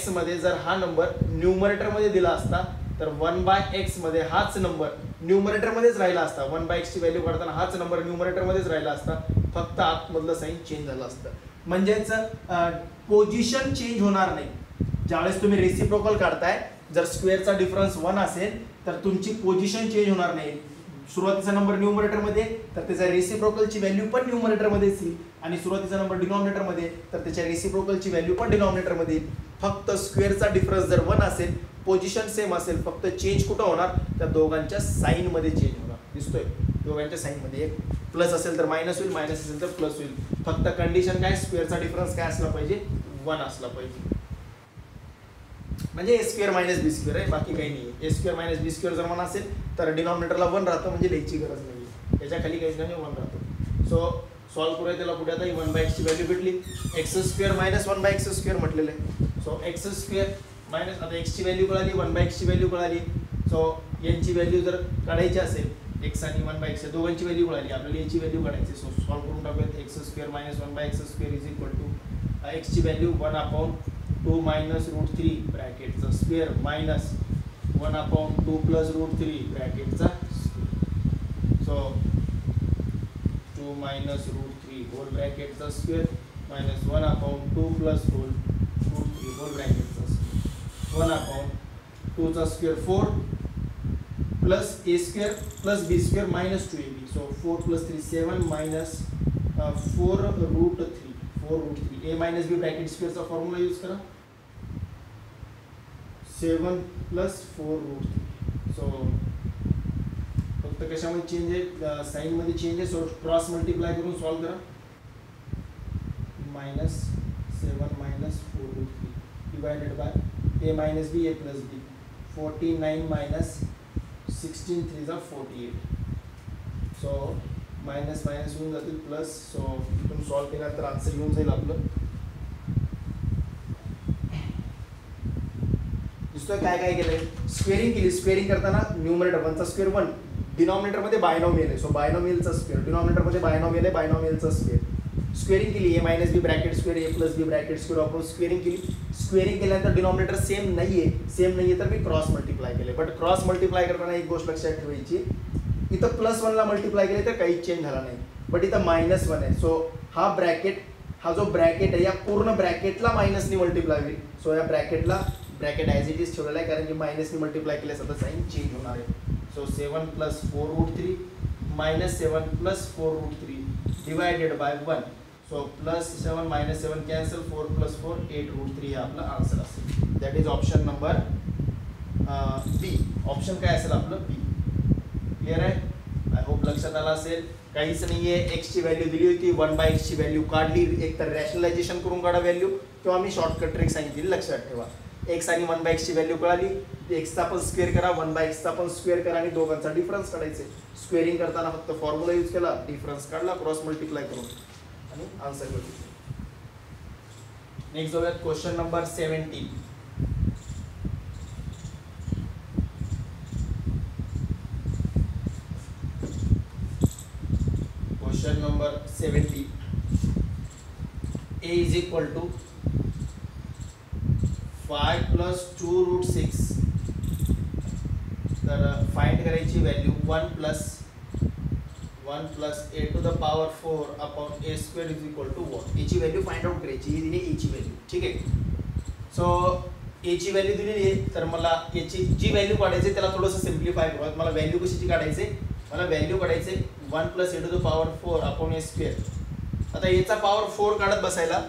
मध्ये जर हा नंबर न्यूमरेटर मध्ये दिला असता तर 1/x मध्ये हाच नंबर न्यूमरेटर मध्येच राहिला असता. 1/x ची व्हॅल्यू काढताना हाच नंबर न्यूमरेटर मध्येच राहिला असता, फक्त आतमधलं साइन चेंज झालं असतं. म्हणजेच पोझिशन चेंज होणार नाही. ज्यावेळेस तुम्ही रेसिप्रोकल काढताय, जर स्क्वेअरचा डिफरन्स 1 असेल तर तुमची पोझिशन चेंज होणार नाही. सुरुवातीचा नंबर न्यूमरेटर मध्ये तर त्याच्या रेसिप्रोकलची व्हॅल्यू पण न्यूमरेटर मध्येच येईल, आणि सुरुवातीचा नंबर डिनॉमिनेटर मध्ये तर त्याच्या रेसिप्रोकलची व्हॅल्यू पण डिनॉमिनेटर मध्ये येईल. फक्त स्क्वेअरचा डिफरन्स जर 1 असेल, पोझिशन सेम असेल, फक्त चेंज कुठं होणार, त्या दोघांच्या साइन मध्ये चेंज होणार. दिसतोय, दोघांच्या साइन मध्ये एक प्लस असेल तर मायनस होईल, मायनस असेल तर प्लस होईल. फक्त कंडिशन काय, स्क्वेअरचा डिफरन्स काय असला पाहिजे, 1 असला पाहिजे. म्हणजे a² मायनस b² आहे, बाकी काही नाही. a² मायनस b² जर 1 असेल तर डिनॉमिनेटरला 1 राहतं, म्हणजे लिहायची गरज नाही, त्याच्या खाली काहीच नाही, 1 राहतं. सो सॉल्व्ह करूया त्याला. पुढे आता 1/x ची व्हॅल्यू भेटली, x² मायनस 1/x² म्हटलेलं आहे. सो x² मायनस, आता x ची व्हॅल्यू कळाली, 1/x ची व्हॅल्यू कळाली. सो यांची व्हॅल्यू जर काढायची असेल, x आणि 1/x दोघांची व्हॅल्यू कळाली, आपल्याला याची व्हॅल्यू काढायची. सो सॉल्व्ह करून टाकूयात. x² minus 1/x² is equal to x ची व्हॅल्यू 1/2 मायनस √3 ब्रॅकेटचा स्क्वेअर मायनस 1/2 प्लस √3 ब्रॅकेटचा. सो 2 मायनस √3 होल ब्रॅकेटचा स्क्वेअर मायनस 1/2 प्लस √3 होल ब्रॅकेटचा स्क्वेअर. 1/2 चा square 4 plus a² plus b² minus 2ab. So 4 plus 3 7 minus 4√3 a minus b bracket स्क्वेअरचा formula use करा. 7 plus 4√3. So फक्त कशामध्ये change आहे, साइन मध्ये चेंज आहे. सो क्रॉस मल्टिप्लाय करून सॉल्व्ह करा. Minus 7 minus 4√3 divided bye a minus b a plus b. 49 minus 16 3 जा 48. सो मायनस मायनस येऊन जातील प्लस. सो इथून सॉल्व्ह केल्यानंतर आन्सर येऊन जाईल आपलं. दिसतोय काय काय केलंय, स्क्वेअरिंग केली. स्क्वेअरिंग करताना न्यूमरेटर 1 चा स्क्वेअर 1, डिनॉमिनेटर मध्ये बायनॉमियल आहे. सो बायनॉमियलचा स्क्वेअर, डिनॉमिनेटर मध्ये बायनॉमियल आहे, बायनॉमियलचा स्क्वेअर. स्क्वेअरिंग केली, a minus b bracket square a plus b bracket square वापरून स्क्वेअरिंग केली. स्क्वेअरिंग केल्यानंतर डिनॉमिनेटर सेम नाहीये तर मी क्रॉस मल्टिप्लाय केले. बट क्रॉस मल्टिप्लाय करताना एक गोष्ट लक्षात ठेवायची, इथं +1 ला मल्टिप्लाय केले तर काही चेंज झाला नाही, बट इथं -1 आहे. सो हा जो ब्रॅकेट आहे या पूर्ण ब्रॅकेटला मायनसनी मल्टिप्लाय होईल. सो या ब्रॅकेट ॲज इट इज ठेवलेला आहे, कारण की मायनसनी मल्टिप्लाय केल्यास आता साइन चेंज होणार आहे. So 7 plus 4√3 minus 7 plus 4√3 divided by 1. So +7 -7 cancel, 4 + 4 8√3 हे आपलं आन्सर असेल. That is option number B. Option काय असेल आपलं बी. क्लिअर आहे, आय होप लक्षात आलं असेल. काहीच नाहीये, एक्स ची व्हॅल्यू दिली होती, 1/x ची व्हॅल्यू काढली. एक तर रॅशनलायझेशन करून काढा व्हॅल्यू, किंवा मी शॉर्टकट ट्रिक सांगितली, लक्षात ठेवा. एक्स आणि 1/x ची व्हॅल्यू कळाली, एक्सचा पण स्क्वेअर करा, 1/x चा पण स्क्वेअर करा आणि दोघांचा डिफरन्स काढायचे. स्क्वेअरिंग करताना फक्त फॉर्म्युला यूज केला, डिफरन्स काढला क्रॉस मल्टिप्लाय करून आणि आन्सर बघितलं. नेक्स्ट जाऊयात question number 17. Question number 17. a is equal to 5 plus 2√6. तर फाइंड करायची value 1 plus a to the power 4 upon a square is equal to what. याची व्हॅल्यू फाइंड आउट करायची. ही दिली a ची व्हॅल्यू, ठीक आहे. सो a ची व्हॅल्यू दिलेली आहे, तर मला याची जी व्हॅल्यू काढायची त्याला थोडंसं सिम्प्लिफाय करूयात. मला व्हॅल्यू कशाची काढायची, मला व्हॅल्यू काढायचे 1 plus a to the power 4 upon a square. आता याचा पॉवर 4 काढत बसायला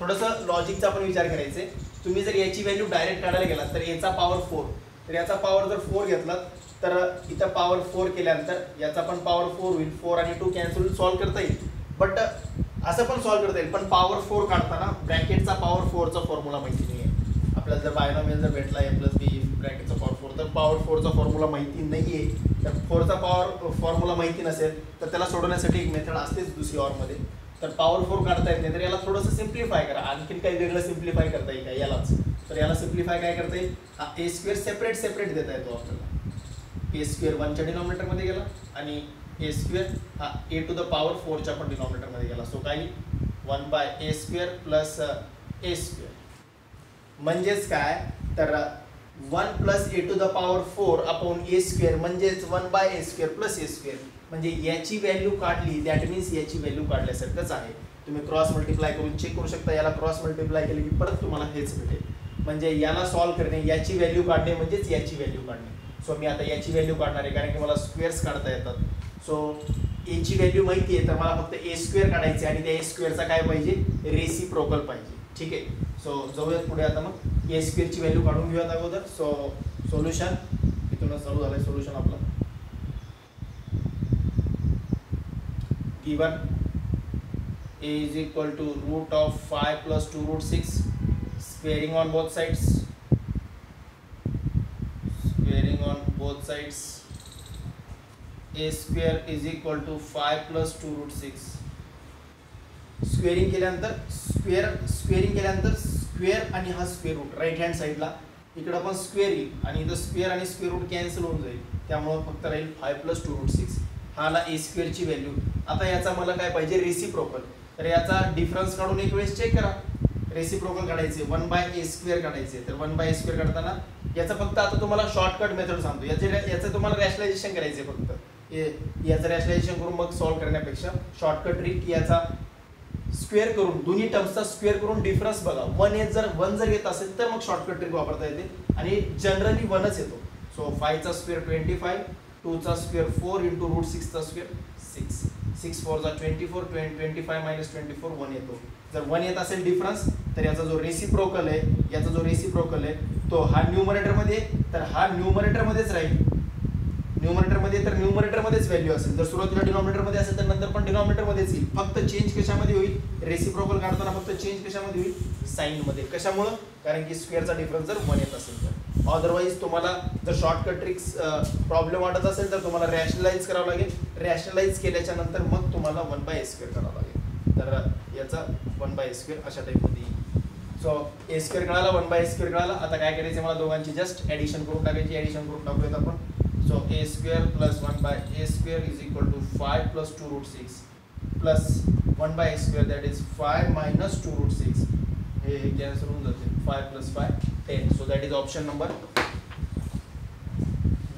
थोडंसं लॉजिकचा आपण विचार करायचे. तुम्ही जर याची व्हॅल्यू डायरेक्ट काढायला गेला तर याचा पॉवर 4, तर याचा पॉवर जर 4 घेतला तर इथं पॉवर 4 केल्यानंतर याचा पण पॉवर 4 होईल, 4 आणि 2 कॅन्सल होईल, सॉल्व्ह करता येईल. बट असं पण सॉल्व्ह करता येईल, पण पॉवर 4 काढताना ब्रॅकेटचा पॉवर 4चा फॉर्म्युला माहिती नाही आहे आपल्याला. जर बायनॉमियल जर भेटला a + b ब्रॅकेटचा पॉवर 4, तर पॉवर 4चा फॉर्म्युला माहिती नाही आहे. तर 4चा पॉवर फॉर्म्युला माहिती नसेल तर त्याला सोडवण्यासाठी एक मेथड असतेच दुसरी ऑरमध्ये. तर पॉवर 4 काढता येत नाही तर याला थोडंसं सिम्प्लिफाय करा. आणखीन काही वेगळं सिम्प्लिफाय करता येईल का यालाच? तर याला सिम्प्लिफाय काय करता येईल, a² सेपरेट देता येतो आपल्याला. a² 1च्या डिनॉमिनेटरमध्ये गेला आणि a² हा a⁴ च्या पण डिनॉमिनेटरमध्ये गेला. सो काय 1/a² प्लस a². म्हणजेच काय, तर 1 + a⁴ अपॉन a² म्हणजेच 1/a² प्लस a². म्हणजे याची व्हॅल्यू काढली दॅट मीन्स याची व्हॅल्यू काढल्यासारखंच आहे. तुम्ही क्रॉस मल्टिप्लाय करून चेक करू शकता. याला क्रॉस मल्टिप्लाय केले की परत तुम्हाला हेच भेटेल. म्हणजे याला सॉल्व्ह करणे, याची व्हॅल्यू काढणे म्हणजेच याची व्हॅल्यू काढणे. सो मी आता याची व्हॅल्यू काढणार आहे कारण की मला स्क्वेअर्स काढता येतात. सो याची व्हॅल्यू माहिती आहे तर मला फक्त a² काढायचे आणि त्या a²चा काय पाहिजे, रेसिप्रोकल पाहिजे. ठीक आहे. सो जाऊयात पुढे. आता मग a² ची व्हॅल्यू काढून घेऊयात अगोदर. सो सोल्युशन इथूनच चालू झालंय. सोल्युशन आपलं given a is equal to √5 + 2√6, squaring on both sides, a² is equal to 5 + 2√6. Squaring केल्यानंतर स्क्वेअर आणि हा स्क्वेअर रूट राईट हँड साईडला इकडं पण स्क्वेअर येईल आणि इथं स्क्वेअर आणि स्क्वेअर रूट कॅन्सल होऊन जाईल. त्यामुळे फक्त राहील 5 + 2√6. हा आला a² ची व्हॅल्यू. आता याचा मला काय पाहिजे, रेसिप्रोकल. तर याचा डिफरन्स काढून एक वेळेस चेक करा. रेसिप्रोकल काढायचे 1/a² काढायचे. तर 1/a² काढताना याचा फक्त आता तुम्हाला शॉर्टकट मेथड सांगतो. याचं तुम्हाला रॅशनलायझेशन करायचे फक्त. याचं रॅशनलायझेशन करून मग सॉल्व्ह करण्यापेक्षा शॉर्टकट ट्रिक याचा स्क्वेअर करून दोन्ही टर्म्सचा स्क्वेअर करून डिफरन्स बघा. 1 जर येत असेल तर मग शॉर्टकट ट्रिक वापरता येते आणि जनरली 1च येतो. सो 5चा स्क्वेअर 25, 2चा स्क्वेअर 4 × √6चा स्क्वेअर 6, 6 4 = 24, 25 - 24 1 येतो. जर 1 येत असेल डिफरन्स तर याचा जो रेसिप्रोकल आहे तो हा न्यूमरेटरमध्ये, तर हा न्यूमरेटरमध्येच राहील. न्यूमरेटरमध्येच व्हॅल्यू असेल. जर सुरुवातीला डिनॉमिनेटरमध्ये असेल तर नंतर पण डिनॉमिनेटरमध्येच येईल. फक्त चेंज कशामध्ये होईल, रेसिप्रोकल काढताना फक्त चेंज कशामध्ये होईल, साईनमध्ये. कशामुळं, कारण की स्क्वेअरचा डिफरन्स जर 1 येत असेल तर. अदरवाईज तुम्हाला जर शॉर्टकट ट्रिक्स प्रॉब्लेम वाटत असेल तर तुम्हाला रॅशनलाइज करावं लागेल. रॅशनलाइज केल्याच्या नंतर मग तुम्हाला 1/a² करावं लागेल. तर याचा 1/a² अशा टाईपमध्ये येईल. सो a² कळाला, 1/a² कळाला. आता काय करायचं, मला दोघांची जस्ट ॲडिशन करून टाकायची. ॲडिशन करून टाकूयात आपण. So a² + 1/a² is equal to 5 + 2√6 plus 1/a², that is 5 - 2√6. हे कॅन्सल होऊन जाते. 5 + 5 10. So that is option number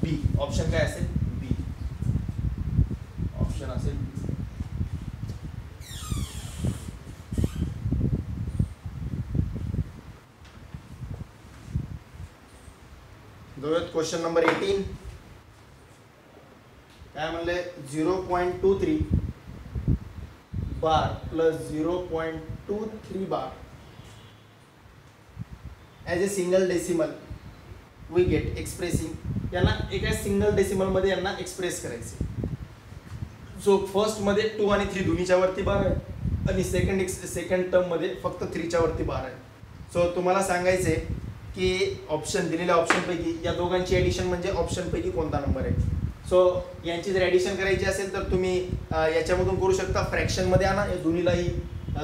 B. Option काय असेल, B. ऑप्शन असेल क्वेश्चन नंबर 18. काय म्हणले, 0.23 bar plus 0.23 bar as A single decimal we get expressing. यांना एका सिंगल डेसिमल मध्ये यांना एक्सप्रेस करायचे. सो फर्स्ट मध्ये 2 आणि 3 दोन्हीच्या वरती बार आहे आणि सेकंड टर्म मध्ये फक्त 3च्या वरती बार आहे. सो तुम्हाला सांगायचे की ऑप्शन दिलेल्या ऑप्शनपैकी या दोघांची ॲडिशन म्हणजे ऑप्शनपैकी कोणता नंबर आहे. सो यांची जर ॲडिशन करायची असेल तर तुम्ही याच्यामधून करू शकता. फ्रॅक्शनमध्ये आणा.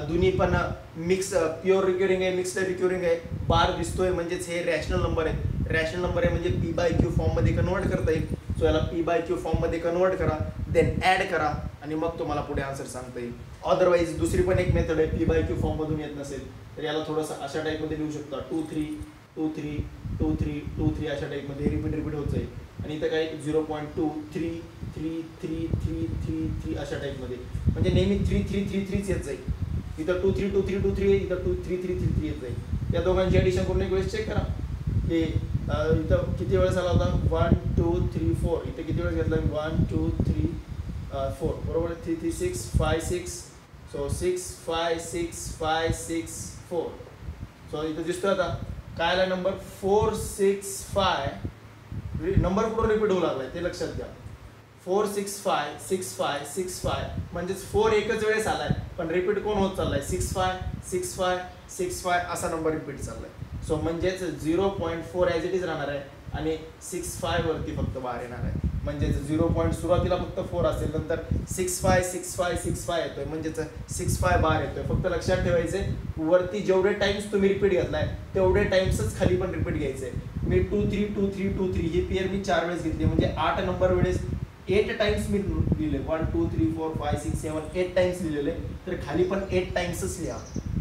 दोन्ही पण मिक्स प्युअर रिक्युरिंग आहे, मिक्स्ड रिक्युरिंग आहे. बार दिसतोय म्हणजेच हे रॅशनल नंबर आहे. रॅशनल नंबर आहे म्हणजे p/q फॉर्ममध्ये कन्वर्ट करता येईल. सो याला p/q फॉर्ममध्ये कन्वर्ट करा, देन ॲड करा आणि मग तुम्हाला पुढे आन्सर सांगता येईल. अदरवाईज दुसरी पण एक मेथड आहे, p/q फॉर्ममधून येत नसेल तर याला थोडंसं अशा टाईपमध्ये लिहू शकता. 2 3 2 3 2 3 2 3 अशा टाईपमध्ये रिपीट होत जाईल. आणि इथं काय 0.2 3 3 3 3 3 3 अशा टाईपमध्ये, म्हणजे नेहमी 3 3 3 3 येत जाईल. इथं 2 3 2 3 2 3 इथं 2 3 3 3 3 येत जाईल. या दोघांची ॲडिशन करून एक वेळेस चेक करा की इथं किती वेळेस आला होता, 1 2 3 4. इथं किती वेळेस घेतला, 1 2 3 4 बरोबर. 3 3 6 5 6. सो 6 5 6 5 6 4. सो इथं दिसतोय आता काय आला नंबर 465. नंबर कुठून रिपीट होऊ लागलाय ते लक्षात घ्या. 465 65 65 म्हणजेच 4 एकच वेळेस आलाय, पण रिपीट कोण होत चाललाय 65 65 65 असा नंबर रिपीट चाललाय. सो म्हणजेच 0.4 ॲज इट इज राहणार आहे आणि 65 वरती फक्त बाहेर येणार आहे. म्हणजेच 0 पॉईंट सुरुवातीला फक्त 4 असेल, नंतर 65 65 65 येतोय, म्हणजेच 65 बाहेर येतोय. फक्त लक्षात ठेवायचे वरती जेवढे टाइम्स तुम्ही रिपीट घेतलाय तेवढे टाइम्सच खाली पण रिपीट घ्यायचे. मी 2 3 2 3 2 3 ही पेअर मी 4 वेळेस घेतली, म्हणजे 8 नंबर वेळेस 8 टाइम्स मी लिहिले. 1 2 3 4 5 6 7 8 टाइम्स लिहिलेले, तर खाली पण 8 टाइम्सच लिहा.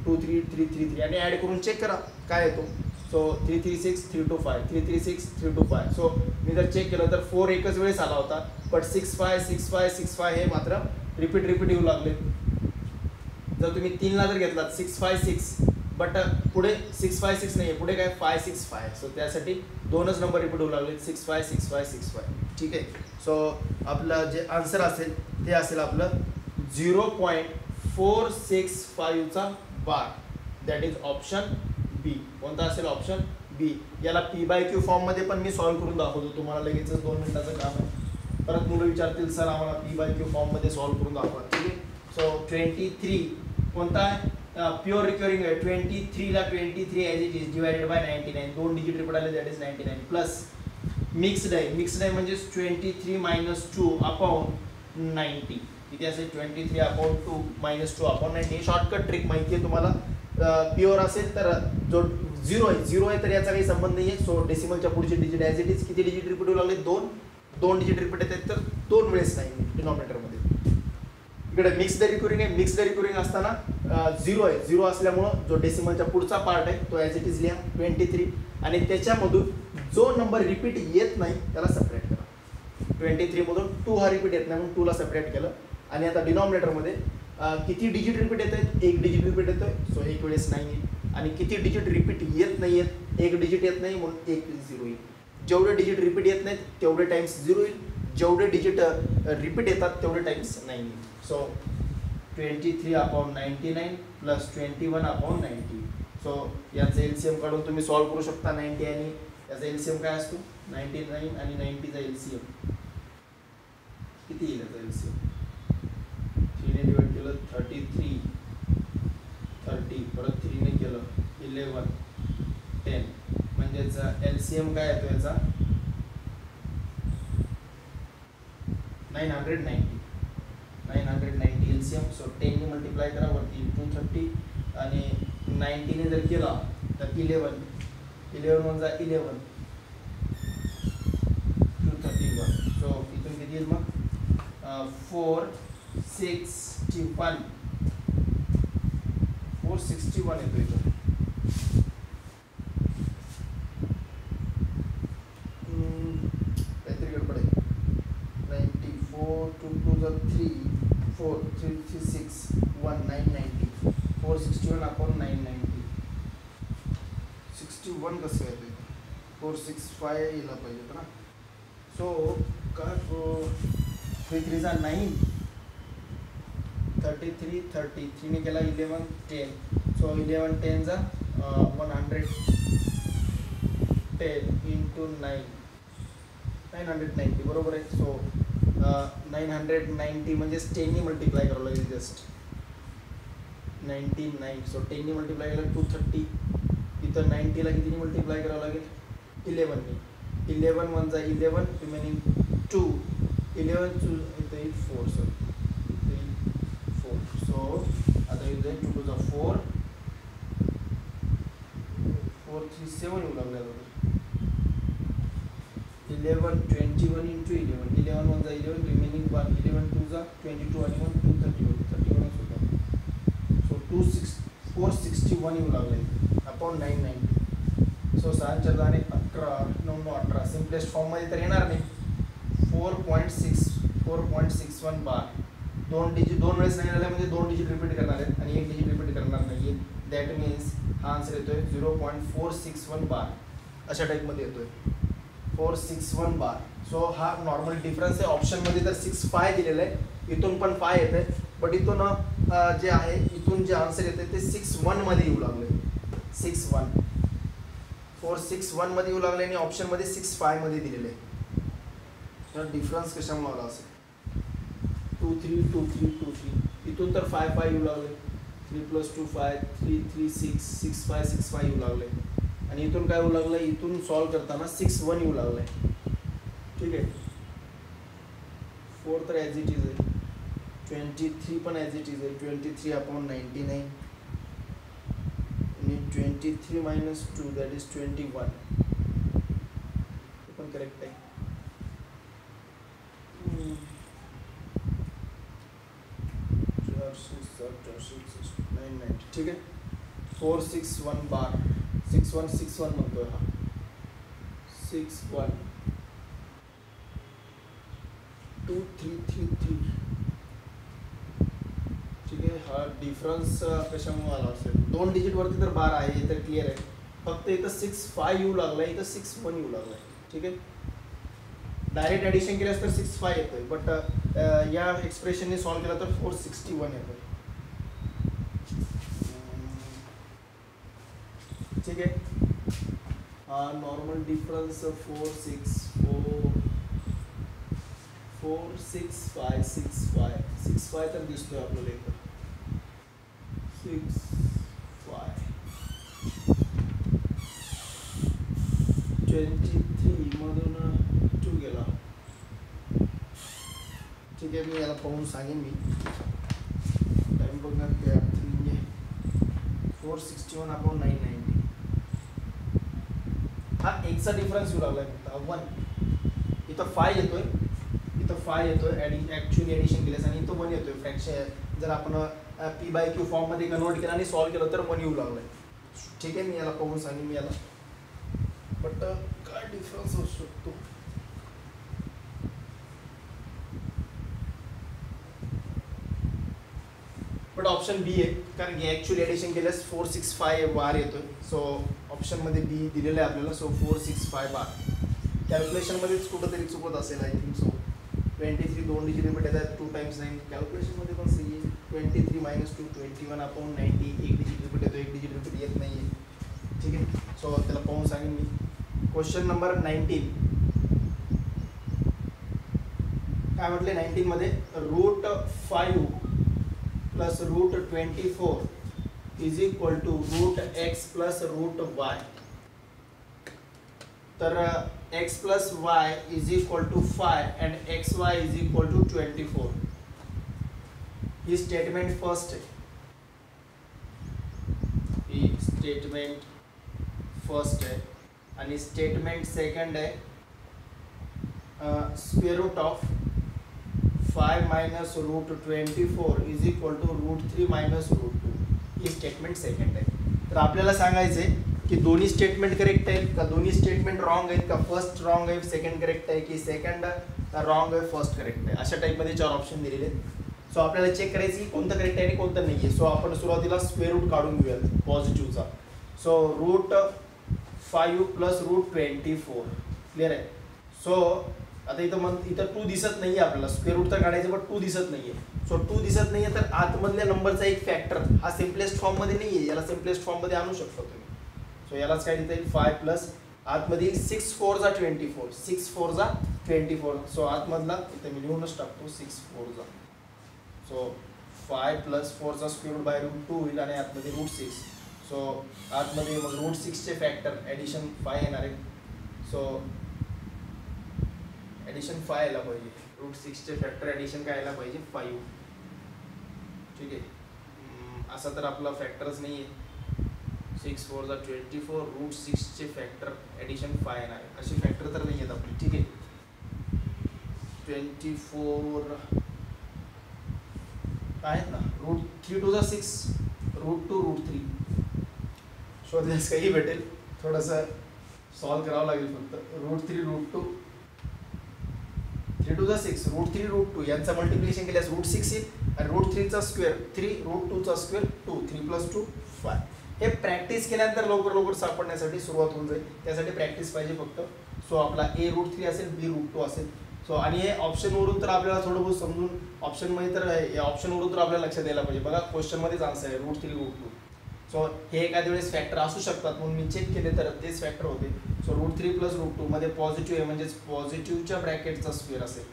2 3 3 3 3 आणि ऍड करून चेक करा काय येतो. सो 336 325 336 325. सो मी जर चेक केलं तर 4 एकच वेळेस आला होता, बट 65 65 65 हे मात्र रिपीट येऊ लागले. जर तुम्ही 3 ला जर घेतलात 656, बट पुढे 656 नाही, पुढे काय 565. सो त्यासाठी दोनच नंबर रिपीट होऊ लागले 65 65 65. ठीक आहे. सो आपलं जे आन्सर असेल ते असेल आपलं 0.465चा बार. दॅट इज ऑप्शन बी. कोणता असेल ऑप्शन बी. याला P/Q फॉर्म मध्ये पण मी सॉल्व्ह करून दाखवतो तुम्हाला, लगेच 2 मिनिटाचं काम आहे. परत मुलं विचारतील सर आम्हाला P/Q फॉर्म मध्ये सॉल्व्ह करून दाखवा. ठीक आहे. सो 23 कोणता आहे प्युअर रिकरिंग आहे. 23 ला 23 as it is divided by 99. 2 digit repeat आले दॅट इज 99 प्लस मिक्स्ड आहे. मिक्स्ड आहे म्हणजे 23 मायनस 2 अपॉन 90. किती असेल 23 upon 2 minus 2 upon 90. Shortcut trick माहिती आहे तुम्हाला. प्युअर असेल तर जो 0 आहे तर याचा काही संबंध नाही आहे. सो डेसिमलच्या पुढचे डिजिट ॲज इट इज किती डिजिट रिपीट होऊ लागले 2 डिजिट रिपीट येतात, तर 2 वेळेस नाही डिनॉमिनेटरमध्ये. इकडे मिक्स्ड रिकरिंग आहे. मिक्स्ड रिकरिंग असताना 0 आहे. 0 असल्यामुळं जो डेसिमलच्या पुढचा पार्ट आहे तो ॲज इट इज लिहा 23 आणि त्याच्यामधून जो नंबर रिपीट येत नाही त्याला सेपरेट करा. 23 मधून 2 हा रिपीट येत नाही म्हणून 2 ला सेपरेट केलं. आणि आता डिनॉमिनेटरमध्ये किती डिजिट रिपीट येत आहेत 1 डिजिट रिपीट येतोय, सो 1 वेळेस नाही. आणि किती डिजिट रिपीट येत नाही आहेत 1 डिजिट येत नाही म्हणून 1 0 येईल. जेवढे डिजिट रिपीट येत नाहीत तेवढे टाइम्स 0 येईल, जेवढे डिजिट रिपीट येतात तेवढे टाइम्स नाही येईल. So 23 upon 99 plus 21 upon 90. So याचं LCM काढून तुम्ही सॉल्व्ह करू शकता. 90 आणि याचा LCM काय असतो 99 आणि 90चा LCM किती येईल. याचा LCM 3 ने डिवाइड केलं 33 30, परत 3 ने केलं 11 10, म्हणजेच LCM काय येतो याचा 990 LCM. सो 10 ने मल्टिप्लाय करा वरती 230 आणि 90 ने जर केला तर 11 म्हणजे 11 231. सो इथून किती येईल मग 461 येतो इथं. काहीतरी गडबड आहे. 94 2 2 3 4 3 3 6 1 990 461 अपॉन 990. 61 कसं येतं 465 यायला पाहिजे ना. सो काय 3 3 जा 9 33 30 3 ने केला 11 10. सो 11 10 जा 110 इंटू 9 990 बरोबर आहे. सो 990 म्हणजेच 10 ने मल्टिप्लाय करावं लागेल जस्ट 99. सो 10 ने मल्टिप्लाय केलं 230. इथं 90 ला कितीने मल्टिप्लाय करावं लागेल 11 ने. 11 1 जा 11 रिमेनिंग 2 11 इथं येईल 4. सो 4. सो आता इथे 2 2 जा 4 4 3 7 येऊ लागले. 11 21 इंटू 11 11 1 जा 11 रिमेनिंग 1 11 2 जा 22 आणि 1 231 31 होता. सो 461 येऊ लागले अपॉन 990. सो 6 4 आणि 18 9 9 18 सिम्पलेस्ट फॉर्ममध्ये तर येणार नाही. 4.61 बार. 2 वेळेस नाही आल्या म्हणजे 2 डिजिट रिपीट करणार आहेत आणि 1 डिजिट रिपीट करणार नाही. दॅट मीन्स हा आन्सर येतोय 0.461 बार अशा टाईपमध्ये येतोय 461 बार. सो हा नॉर्मल डिफरन्स आहे. ऑप्शनमध्ये तर 65 दिलेलं आहे, इथून पण 5 येत आहे, बट इथून जे आहे इथून जे आन्सर येते ते 61 मध्ये येऊ लागले 61. 461 मध्ये येऊ लागले आणि ऑप्शनमध्ये 65 मध्ये दिलेले आहे. तर डिफरन्स कशामुळे आला असेल? 2 3 2 3 2 3 इथून तर 5 5 येऊ लागले, 3 + 2 5 3 3 6 6 5 6 5 येऊ लागले आणि इथून काय येऊ लागलं? इथून सॉल्व करताना 6 1 येऊ लागलंय. ठीक आहे. 4 तर ॲज इट इज आहे, 23 पण ॲज इट इज आहे, 23/99 आणि 23 - 2 दॅट इज 21. पण करेक्ट आहे. 4 6 7 8 6 9 9. ठीक आहे. 461 बार 6161 म्हणतोय हा. 61 2 3 3 3. ठीक आहे. हा डिफरन्स कशामुळे आला असेल? 2 डिजिट वरती तर बार आहे, हे तर क्लिअर आहे. फक्त इथं 6 5 येऊ लागलाय, इथं 6 1 येऊ लागलाय. ठीक आहे. डायरेक्ट ॲडिशन केल्यास तर 6 5 येतोय, बट या एक्सप्रेशनने सॉल्व केला तर 461 येतोय. ठीक आहे. नॉर्मल डिफरन्स 4 6 5 6 5 6 5 तर दिसतोय आपल्याला इथं. 6 5 23 मधून 2 गेला. ठीक आहे. मी याला पाहून सांगेन. मी टाइम बघणार गॅप 3 461/990. हा एकचा डिफरन्स येऊ लागलाय फक्त 1. इथं 5 येतोय, इथं 5 येतोय ॲक्च्युअली ॲडिशन केल्यास, आणि इथं 1 येतोय फ्रॅक्शन. जर आपण P/Q फॉर्ममध्ये कन्वर्ट केला आणि सॉल्व केलं तर 1 येऊ लागलाय. ठीक आहे. मी याला पाहून सांगेन मी याला, बट काय डिफरन्स असू शकतो? बट ऑप्शन बी आहे, कारण की ॲक्च्युअली ॲडिशन केल्यास 465 बार येतोय. सो ऑप्शनमध्ये बी दिलेलं आहे आपल्याला. सो 465 बार. कॅल्क्युलेशनमध्येच कुठंतरी चुकत असेल I think. So 23 2 digit repeat येतात, 2 × 9. कॅल्क्युलेशनमध्ये पण सही आहे. 23 - 2 21/90. 1 डिजिट रिपीट येतो, 1 डिजिट रिपीट येत नाही आहे. ठीक आहे. सो त्याला पाहून सांगेन मी. क्वेश्चन नंबर 19 काय म्हटले? 19 मध्ये √5 + √24 = √x + √y. तर x + y = 5 and xy = 24. He statement first आहे. ही स्टेटमेंट फर्स्ट आहे आणि स्टेटमेंट सेकंड आहे √5 - √24 = √3 - √2. ही स्टेटमेंट सेकंड आहे. तर आपल्याला सांगायचं आहे की दोन्ही स्टेटमेंट करेक्ट आहेत का, दोन्ही स्टेटमेंट रॉंग आहेत का, फर्स्ट रॉंग आहे सेकंड करेक्ट आहे की सेकंड रॉंग आहे फर्स्ट करेक्ट आहे. अशा टाईपमध्ये 4 ऑप्शन दिलेले आहेत. सो आपल्याला चेक करायचं की कोणतं करेक्ट आहे आणि कोणतं नाही आहे. सो आपण सुरुवातीला स्क्वेअर रूट काढून घेऊयात पॉझिटिव्हचा. सो √5 + √24 क्लिअर आहे. सो आता इथं 2 दिसत नाही आहे आपल्याला. स्क्वेअर रूट तर काढायचं, पण 2 दिसत नाही आहे. सो 2 दिसत नाही आहे, तर आतमधल्या नंबरचा एक फॅक्टर हा सिम्पलेस्ट फॉर्ममध्ये नाही आहे, याला सिम्पलेस्ट फॉर्ममध्ये आणू शकतो तुम्ही. सो यालाच काय देता येईल? 5 प्लस आतमध्ये 6 4 = 24, 6 4 = 24. सो आतमधला इथे मी लिहूनच टाकतो 6 4 = सो 5 + 4 चा स्क्वेअर रूट बाय √2 होईल आणि आतमध्ये √6. सो आतमध्ये मग √6चे फॅक्टर ॲडिशन 5 येणार आहे. सो ॲडिशन 5 यायला पाहिजे. √6चे फॅक्टर ॲडिशन काय यायला पाहिजे? 5. ठीक आहे. असा तर आपला फॅक्टरच नाही आहे. 6 4 = 24, √6चे फॅक्टर ॲडिशन 5 येणार आहे. असे फॅक्टर तर नाही आहेत आपले. ठीक आहे. 24 आहेत ना, √3 2 = 6, √2 √3. शोधल्यास काही भेटेल. थोडंसं सॉल्व करावं लागेल फक्त. √3 √2 3 2 = 6, √3 √2 यांचं मल्टिप्लिकेशन केल्यास √6 येईल आणि √3चा स्क्वेअर 3, √2चा स्क्वेअर 2, 3 + 2 5. हे प्रॅक्टिस केल्यानंतर लवकर सापडण्यासाठी सुरुवात होऊन जाईल. त्यासाठी प्रॅक्टिस पाहिजे फक्त. सो आपला A √3 असेल, B √2 असेल. सो आणि हे ऑप्शनवरून तर आपल्याला थोडं बहुत समजून ऑप्शनमध्ये तर ऑप्शनवरून तर आपल्याला लक्षात यायला पाहिजे. बघा क्वेश्चनमध्येच आन्सर आहे √3 √2. सो हे एखाद्या वेळेस फॅक्टर असू शकतात म्हणून मी चेक केले तर तेच फॅक्टर होते. सो √3 + √2 मध्ये पॉझिटिव्ह आहे म्हणजेच पॉझिटिव्हच्या ब्रॅकेटचा स्क्वेअर असेल.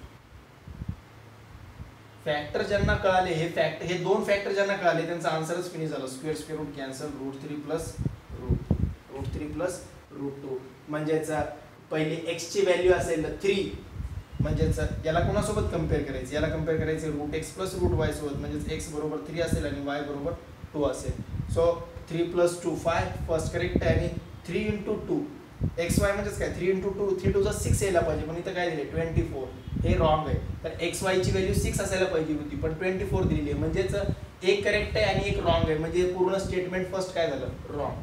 फॅक्टर ज्यांना कळाले हे दोन फॅक्टर ज्यांना कळाले त्यांचा आन्सरच फिनिश झाला. Square root cancel. √3 + √2 म्हणजेच पहिले x ची व्हॅल्यू असेल 3 म्हणजेच याला कोणासोबत कम्पेअर करायचं, याला कम्पेअर करायचे √x + √y सोबत म्हणजेच x बरोबर 3 असेल आणि y बरोबर 2 असेल. सो 3 + 2 5 फर्स्ट करेक्ट आहे आणि 3 × 2 xy म्हणजेच काय 3 × 2 3 × 2 6 यायला पाहिजे पण इथं काय दिले 24. हे रॉंग आहे. तर xy ची व्हॅल्यू 6 असायला पाहिजे होती पण 24 दिलेली आहे म्हणजेच एक करेक्ट आहे आणि एक रॉंग आहे म्हणजे पूर्ण स्टेटमेंट फर्स्ट काय झालं रॉंग.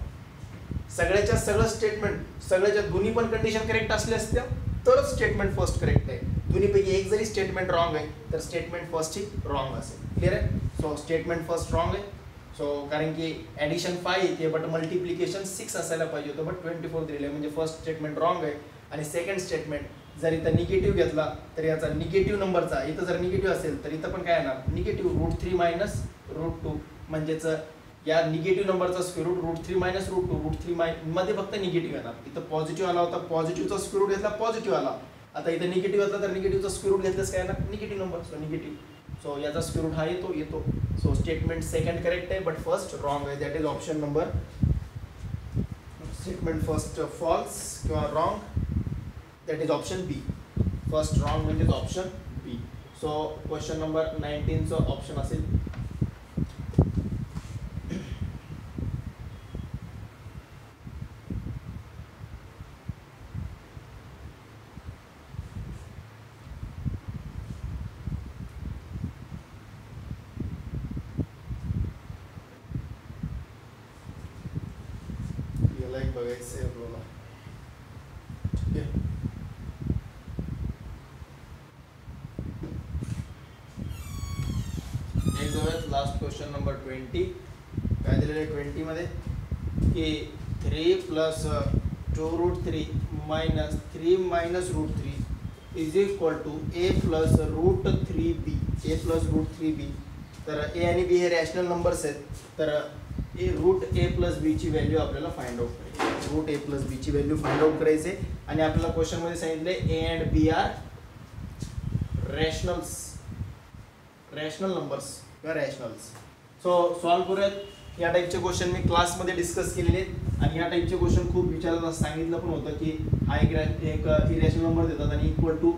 सगळ्याच्या सगळं स्टेटमेंट सगळ्याच्या दोन्ही पण कंडिशन करेक्ट असल्या असत्या तरच स्टेटमेंट फर्स्ट करेक्ट आहे. दोन्हीपैकी एक जरी स्टेटमेंट रॉंग आहे तर स्टेटमेंट फर्स्ट ही रॉंग असेल. क्लिअर आहे. सो स्टेटमेंट फर्स्ट रॉंग आहे. सो कारण की ॲडिशन 5 येते बट मल्टिप्लिकेशन 6 असायला पाहिजे होतं बट 24 दिलेलं आहे म्हणजे फर्स्ट स्टेटमेंट रॉंग आहे. आणि सेकंड स्टेटमेंट जर इथं निगेटिव्ह घेतला तर याचा निगेटिव्ह नंबरचा इथं जर निगेटिव्ह असेल तर इथं पण काय येणार निगेटिव्ह √3 - √2 म्हणजेच या निगेटिव्ह नंबरचा स्क्वेअर रूट √3 - √2 √3 मध्ये फक्त निगेटिव्ह येणार. इथं पॉझिटिव्ह आला होता पॉझिटिव्हचा स्क्वेअर रूट घेतला पॉझिटिव्ह आला. आता इथं निगेटिव्ह घेतला तर निगेटिव्हचा स्क्वेअर रूट घेतल्यास काय येणार negative number. So negative. So याचा स्क्वेअर रूट हा येतो. सो स्टेटमेंट सेकंड करेक्ट आहे बट फर्स्ट रॉंग आहे. That is option number statement first false किंवा wrong that is option B. First wrong म्हणजे option B. So question number 19चं option असेल बघायचं आहे आपल्याला. ठीक आहे. नेक्स्ट जाऊयात लास्ट क्वेश्चन नंबर 20. काय दिलेलं आहे 20 मध्ये की 3 + 2√3 - 3 - √3 is equal to a + √3b. a + √3b. तर a आणि b हे रॅशनल नंबर्स आहेत तर √a + b ची व्हॅल्यू आपल्याला फाइंड आउट करायची. √a + b ची व्हॅल्यू फाइंड आउट करायची आणि आपल्याला क्वेश्चन मध्ये सांगितलंय a and b are rational numbers किंवा रॅशनल्स. सो सॉल्व्ह करूयात. या टाईपचे क्वेश्चन मी क्लासमध्ये डिस्कस केलेले आहेत आणि या टाईपचे क्वेश्चन खूप विचारतात. सांगितलं पण होतं की हा एक इरॅशनल नंबर देतात आणि इक्वल टू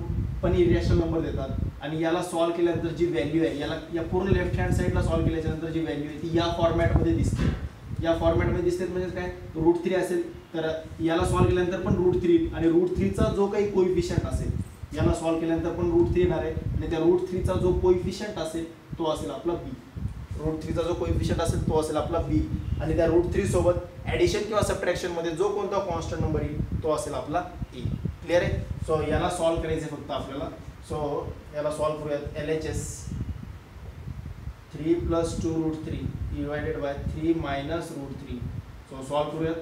पण इरॅशनल नंबर देतात आणि याला सॉल्व्ह केल्यानंतर जी व्हॅल्यू आहे याला या पूर्ण लेफ्ट हँड साईडला सॉल्व्ह केल्याच्यानंतर जी व्हॅल्यू आहे ती या फॉर्मॅटमध्ये दिसते. या फॉर्मॅटमध्ये दिसते म्हणजे काय √3 असेल तर याला सॉल्व्ह केल्यानंतर पण √3 आणि √3चा जो काही कोइफिशियंट असेल याला सॉल्व्ह केल्यानंतर पण √3 येणार आहे आणि त्या √3चा जो कोइफिशियंट असेल तो असेल आपला बी. √3चा जो कोइफिशियंट असेल तो असेल आपला बी आणि त्या √3 सोबत ॲडिशन किंवा सबट्रॅक्शन मध्ये जो कोणता कॉन्स्टंट नंबर येईल तो असेल आपला ए. क्लिअर आहे. सो याला सॉल्व्ह करायचं फक्त आपल्याला. सो याला सॉल्व्ह करूयात. LHS 3 + 2√3 divided by 3 - √3. So solve करूयात.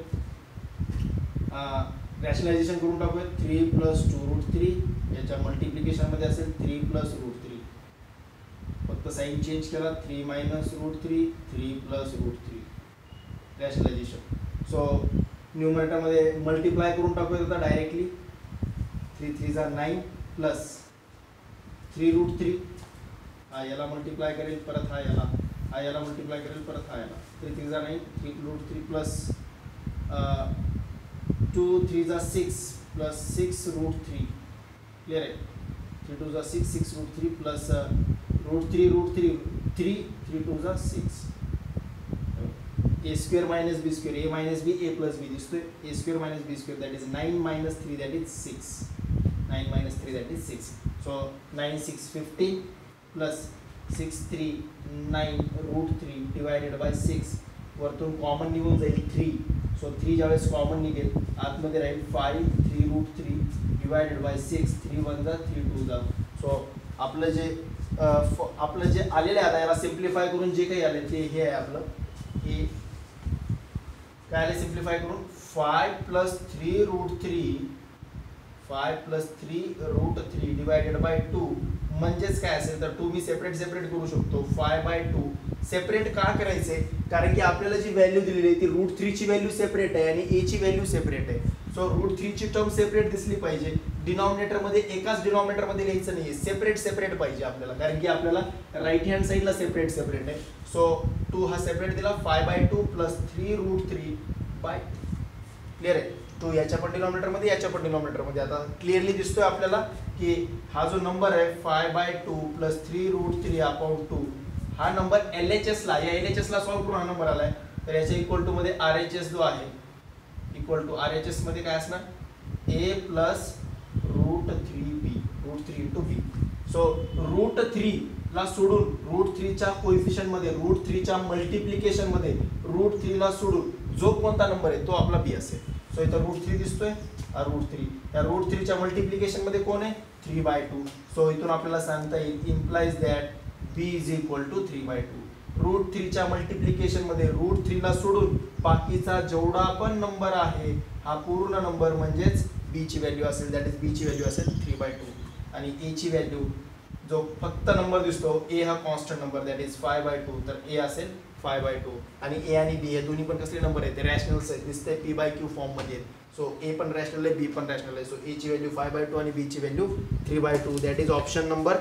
रॅशनलायझेशन करून टाकूयात. 3 + 2√3 याच्या मल्टिप्लिकेशनमध्ये असेल 3 + √3. फक्त साईन चेंज केला 3 - √3 3 + √3 रॅशनलायझेशन. सो न्यूमरेटरमध्ये मल्टिप्लाय करून टाकूयात आता डायरेक्टली. 3 3 = 9 प्लस 3√3 हा याला मल्टिप्लाय करेल परत हा याला मल्टिप्लाय करेल परत हा याला. 3 3 = 9 3√3 प्लस 2 3 = 6 प्लस 6√3. क्लिअर आहे. 3 2 = 6 6√3 plus √3 3 3 2 = 6. a² - b². a - b a + b दिसतोय. a² - b² that is 9 - 3 that is 6. 9 - 3 that is 6. So 9 6 15 plus 6 3 9 √3 divided by 6. वरतून कॉमन निघून जाईल 3. सो 3 ज्यावेळेस कॉमन निघेल आतमध्ये राहील 5 3√3 डिवायडेड बाय 6. 3 1 = 3 2 = सो आपलं जे आलेलं आहे आता याला सिम्प्लिफाय करून जे काही आले ते हे आहे आपलं हे काय आले सिम्प्लिफाय करून 5 + 3√3 5 + 3√3 डिवायडेड बाय 2 म्हणजेच काय असेल तर 2 मी सेपरेट करू शकतो. 5/2 सेपरेट का करायचे, कारण की आपल्याला जी व्हॅल्यू दिलेली आहे ती √3 ची व्हॅल्यू सेपरेट आहे आणि a ची व्हॅल्यू सेपरेट आहे. सो √3 ची टर्म सेपरेट दिसली पाहिजे. डिनॉमिनेटर मध्ये एकाच डिनॉमिनेटर मध्ये लिहायचं नाहीये, सेपरेट सेपरेट पाहिजे आपल्याला, कारण की आपल्याला राईट हँड साइडला सेपरेट सेपरेट आहे. सो 2 हा सेपरेट दिला 5/2 प्लस 3√3 बाय, क्लिअर आहे. 2 याच्या पण डिनॉमिनेटर मध्ये याच्या पण डिनॉमिनेटर मध्ये. आता क्लिअरली दिसतोय आपल्याला की हा जो नंबर आहे 5/2 प्लस 3√3 अपॉन 2 हा नंबर LHS ला, या LHS ला सॉल्व्ह करून हा नंबर आलाय. तर याच्या इक्वल टू मध्ये RHS जो आहे इक्वल टू RHS मध्ये काय असणार a plus √3b, √3 into b. So √3 ला सोडून √3 च्या कोएफिशिएंट मध्ये, √3 च्या मल्टिप्लिकेशन मध्ये √3 ला सोडून जो कोणता नंबर आहे तो आपला b असेल. सो इथं √3 दिसतोय, √3 या √3 च्या मल्टिप्लिकेशन मध्ये कोण आहे 3/2. सो इथून आपल्याला सांगता येईल implies that b is equal to 3/2. √3 च्या मल्टिप्लिकेशन मध्ये √3 ला सोडून बाकीचा जेवढा पण नंबर आहे हा पूर्ण नंबर म्हणजेच b ची व्हॅल्यू असेल, दॅट इज b ची व्हॅल्यू असेल 3/2. आणि a ची व्हॅल्यू जो फक्त नंबर दिसतो a हा कॉन्स्टंट नंबर दॅट इज 5/2, तर a असेल 5/2. आणि a आणि b हे दोन्ही पण कसले नंबर आहेत, ते रॅशनल्स आहेत, दिसते p/q फॉर्म मध्ये. सो a पण रॅशनल आहे, b पण रॅशनल आहे. सो a ची व्हॅल्यू 5/2 आणि b ची value 3/2, that is option number,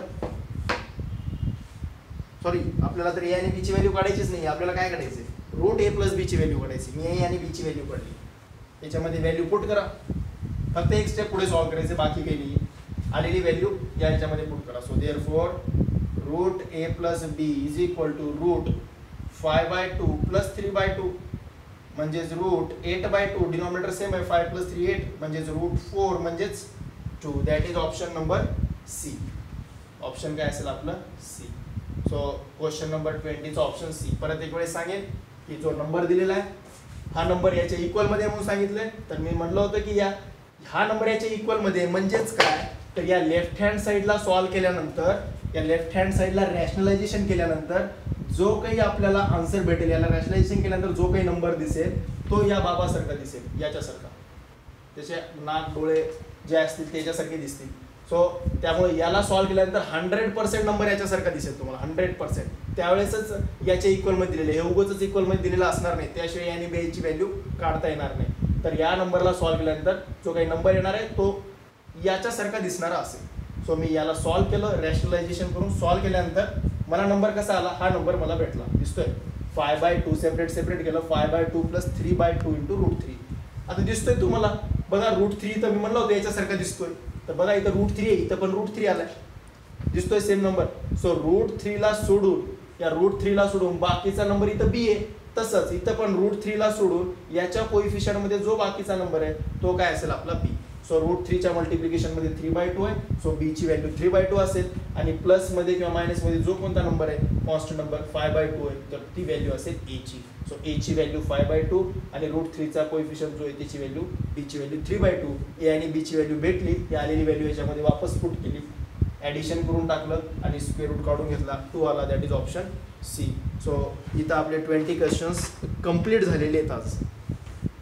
sorry आपल्याला तर a आणि b ची व्हॅल्यू काढायचीच नाही, आपल्याला काय काढायचे √a प्लस b ची व्हॅल्यू काढायची. मी a आणि b ची व्हॅल्यू काढली, त्याच्यामध्ये व्हॅल्यू पुट करा, फक्त एक स्टेप पुढे सॉल्व्ह करायचे, बाकी काही नाही. आलेली व्हॅल्यू या ह्याच्यामध्ये पुट करा. So therefore √a plus b is equal to √5/2 plus 3/2 म्हणजेच √8/2, डिनॉमिनेटर सेम आहे 5 प्लस 3 8 म्हणजेच √4 म्हणजेच 2, that is option number C. Option काय असेल आपलं सी. सो क्वेश्चन नंबर 20 चा ऑप्शन सी. परत एक वेळेस सांगेन की जो नंबर दिलेला आहे हा नंबर याच्या इक्वल मध्ये म्हणून सांगितलंय. तर मी म्हणलं होतं की हा नंबर याच्या इक्वल मध्ये म्हणजेच काय, तर या लेफ्ट हँड साइडला सॉल्व्ह केल्यानंतर, या लेफ्ट हँड साइडला रॅशनलायझेशन केल्यानंतर जो काही आपल्याला आन्सर भेटेल, याला रॅशनलायझेशन केल्यानंतर जो काही नंबर दिसेल तो या बाबासारखा दिसेल, याच्यासारखा, त्याचे नाक डोळे जे असतील त्याच्यासारखे दिसतील. सो त्यामुळे याला सॉल्व्ह केल्यानंतर 100% नंबर याच्यासारखा दिसेल तुम्हाला, 100%. त्यावेळेसच याच्या इक्वल मध्ये दिलेले, हे उगाच इक्वल मध्ये दिलेलं असणार नाही, त्याशिवाय याने b ची व्हॅल्यू काढता येणार नाही. तर या नंबरला सॉल्व्ह केल्यानंतर जो काही नंबर येणार आहे तो याच्यासारखा दिसणारा असेल. सो मी याला सॉल्व्ह केलं, रॅशनलायझेशन करून सॉल्व्ह केल्यानंतर मला नंबर कसा आला, हा नंबर मला भेटला, दिसतोय 5/2 सेपरेट सेपरेट केलं 5/2 प्लस 3/2 इंटू √3. आता दिसतोय तुम्हाला बघा √3, तर मी म्हणलं होतं याच्यासारखा दिसतोय, तर बघा इथं √3 आहे, इथं पण √3 आलाय, दिसतोय सेम नंबर. सो √3 ला सोडून, या √3 ला सोडून बाकीचा नंबर इथं b आहे, तसंच इथं पण √3 ला सोडून याच्या कोएफिशिएंट मध्ये जो बाकीचा नंबर आहे तो काय असेल आपला b. सो √3 च्या मल्टिप्लिकेशन मध्ये 3/2 आहे, सो b ची व्हॅल्यू 3/2 असेल. आणि प्लस मध्ये किंवा मायनस मध्ये जो कोणता नंबर आहे कॉन्स्टंट नंबर 5/2 आहे, तर ती व्हॅल्यू असेल a ची. सो a ची व्हॅल्यू 5/2 आणि √3 चा कोएफिशिएंट जो आहे त्याची व्हॅल्यू b ची व्हॅल्यू 3/2. a आणि b ची व्हॅल्यू भेटली, ती आलेली व्हॅल्यू याच्यामध्ये वापस पुट केली, ॲडिशन करून टाकलं आणि स्क्वेअर रूट काढून घेतला, 2 आला, that is option C. So इथं आपले 20 क्वेश्चन्स कंप्लीट झालेले आहेत. आज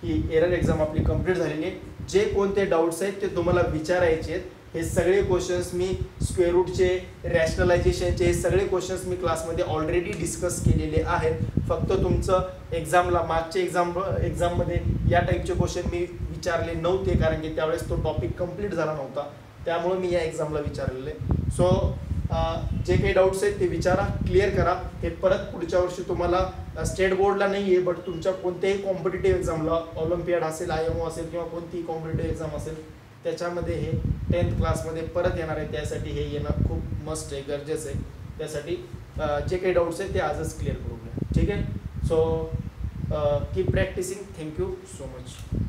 ही एरर एक्झाम आपली कंप्लीट झालेली आहे. जे कोणते डाऊट्स आहेत ते तुम्हाला विचारायचे आहेत, हे सगळे क्वेश्चन्स मी स्क्वेअर रूटचे, रॅशनलायझेशनचे, हे सगळे क्वेश्चन्स मी क्लासमध्ये ऑलरेडी डिस्कस केलेले आहेत. फक्त तुमचं एक्झामला, मागच्या एक्झाममध्ये या टाईपचे क्वेश्चन मी विचारले नव्हते, कारण की त्यावेळेस तो टॉपिक कंप्लीट झाला नव्हता, त्यामुळे मी या एक्झामला विचारलेले. सो जे काही डाऊट्स आहेत ते विचारा, क्लिअर करा. हे परत पुढच्या वर्षी तुम्हाला स्टेट बोर्डला नाही आहे, बट तुमच्या कोणत्याही कॉम्पिटिटिव्ह एक्झामला, ऑलिम्पियाड असेल, IMO असेल किंवा कोणतीही कॉम्पिटिटिव्ह एक्झाम असेल, त्याच्यामध्ये हे 10th क्लासमध्ये परत येणार आहे. त्यासाठी हे येणं खूप मस्ट आहे, गरजेचं आहे. त्यासाठी जे काही डाऊट्स आहेत ते आजच क्लिअर करून घ्या, ठीक आहे. So keep practicing. Thank you so much.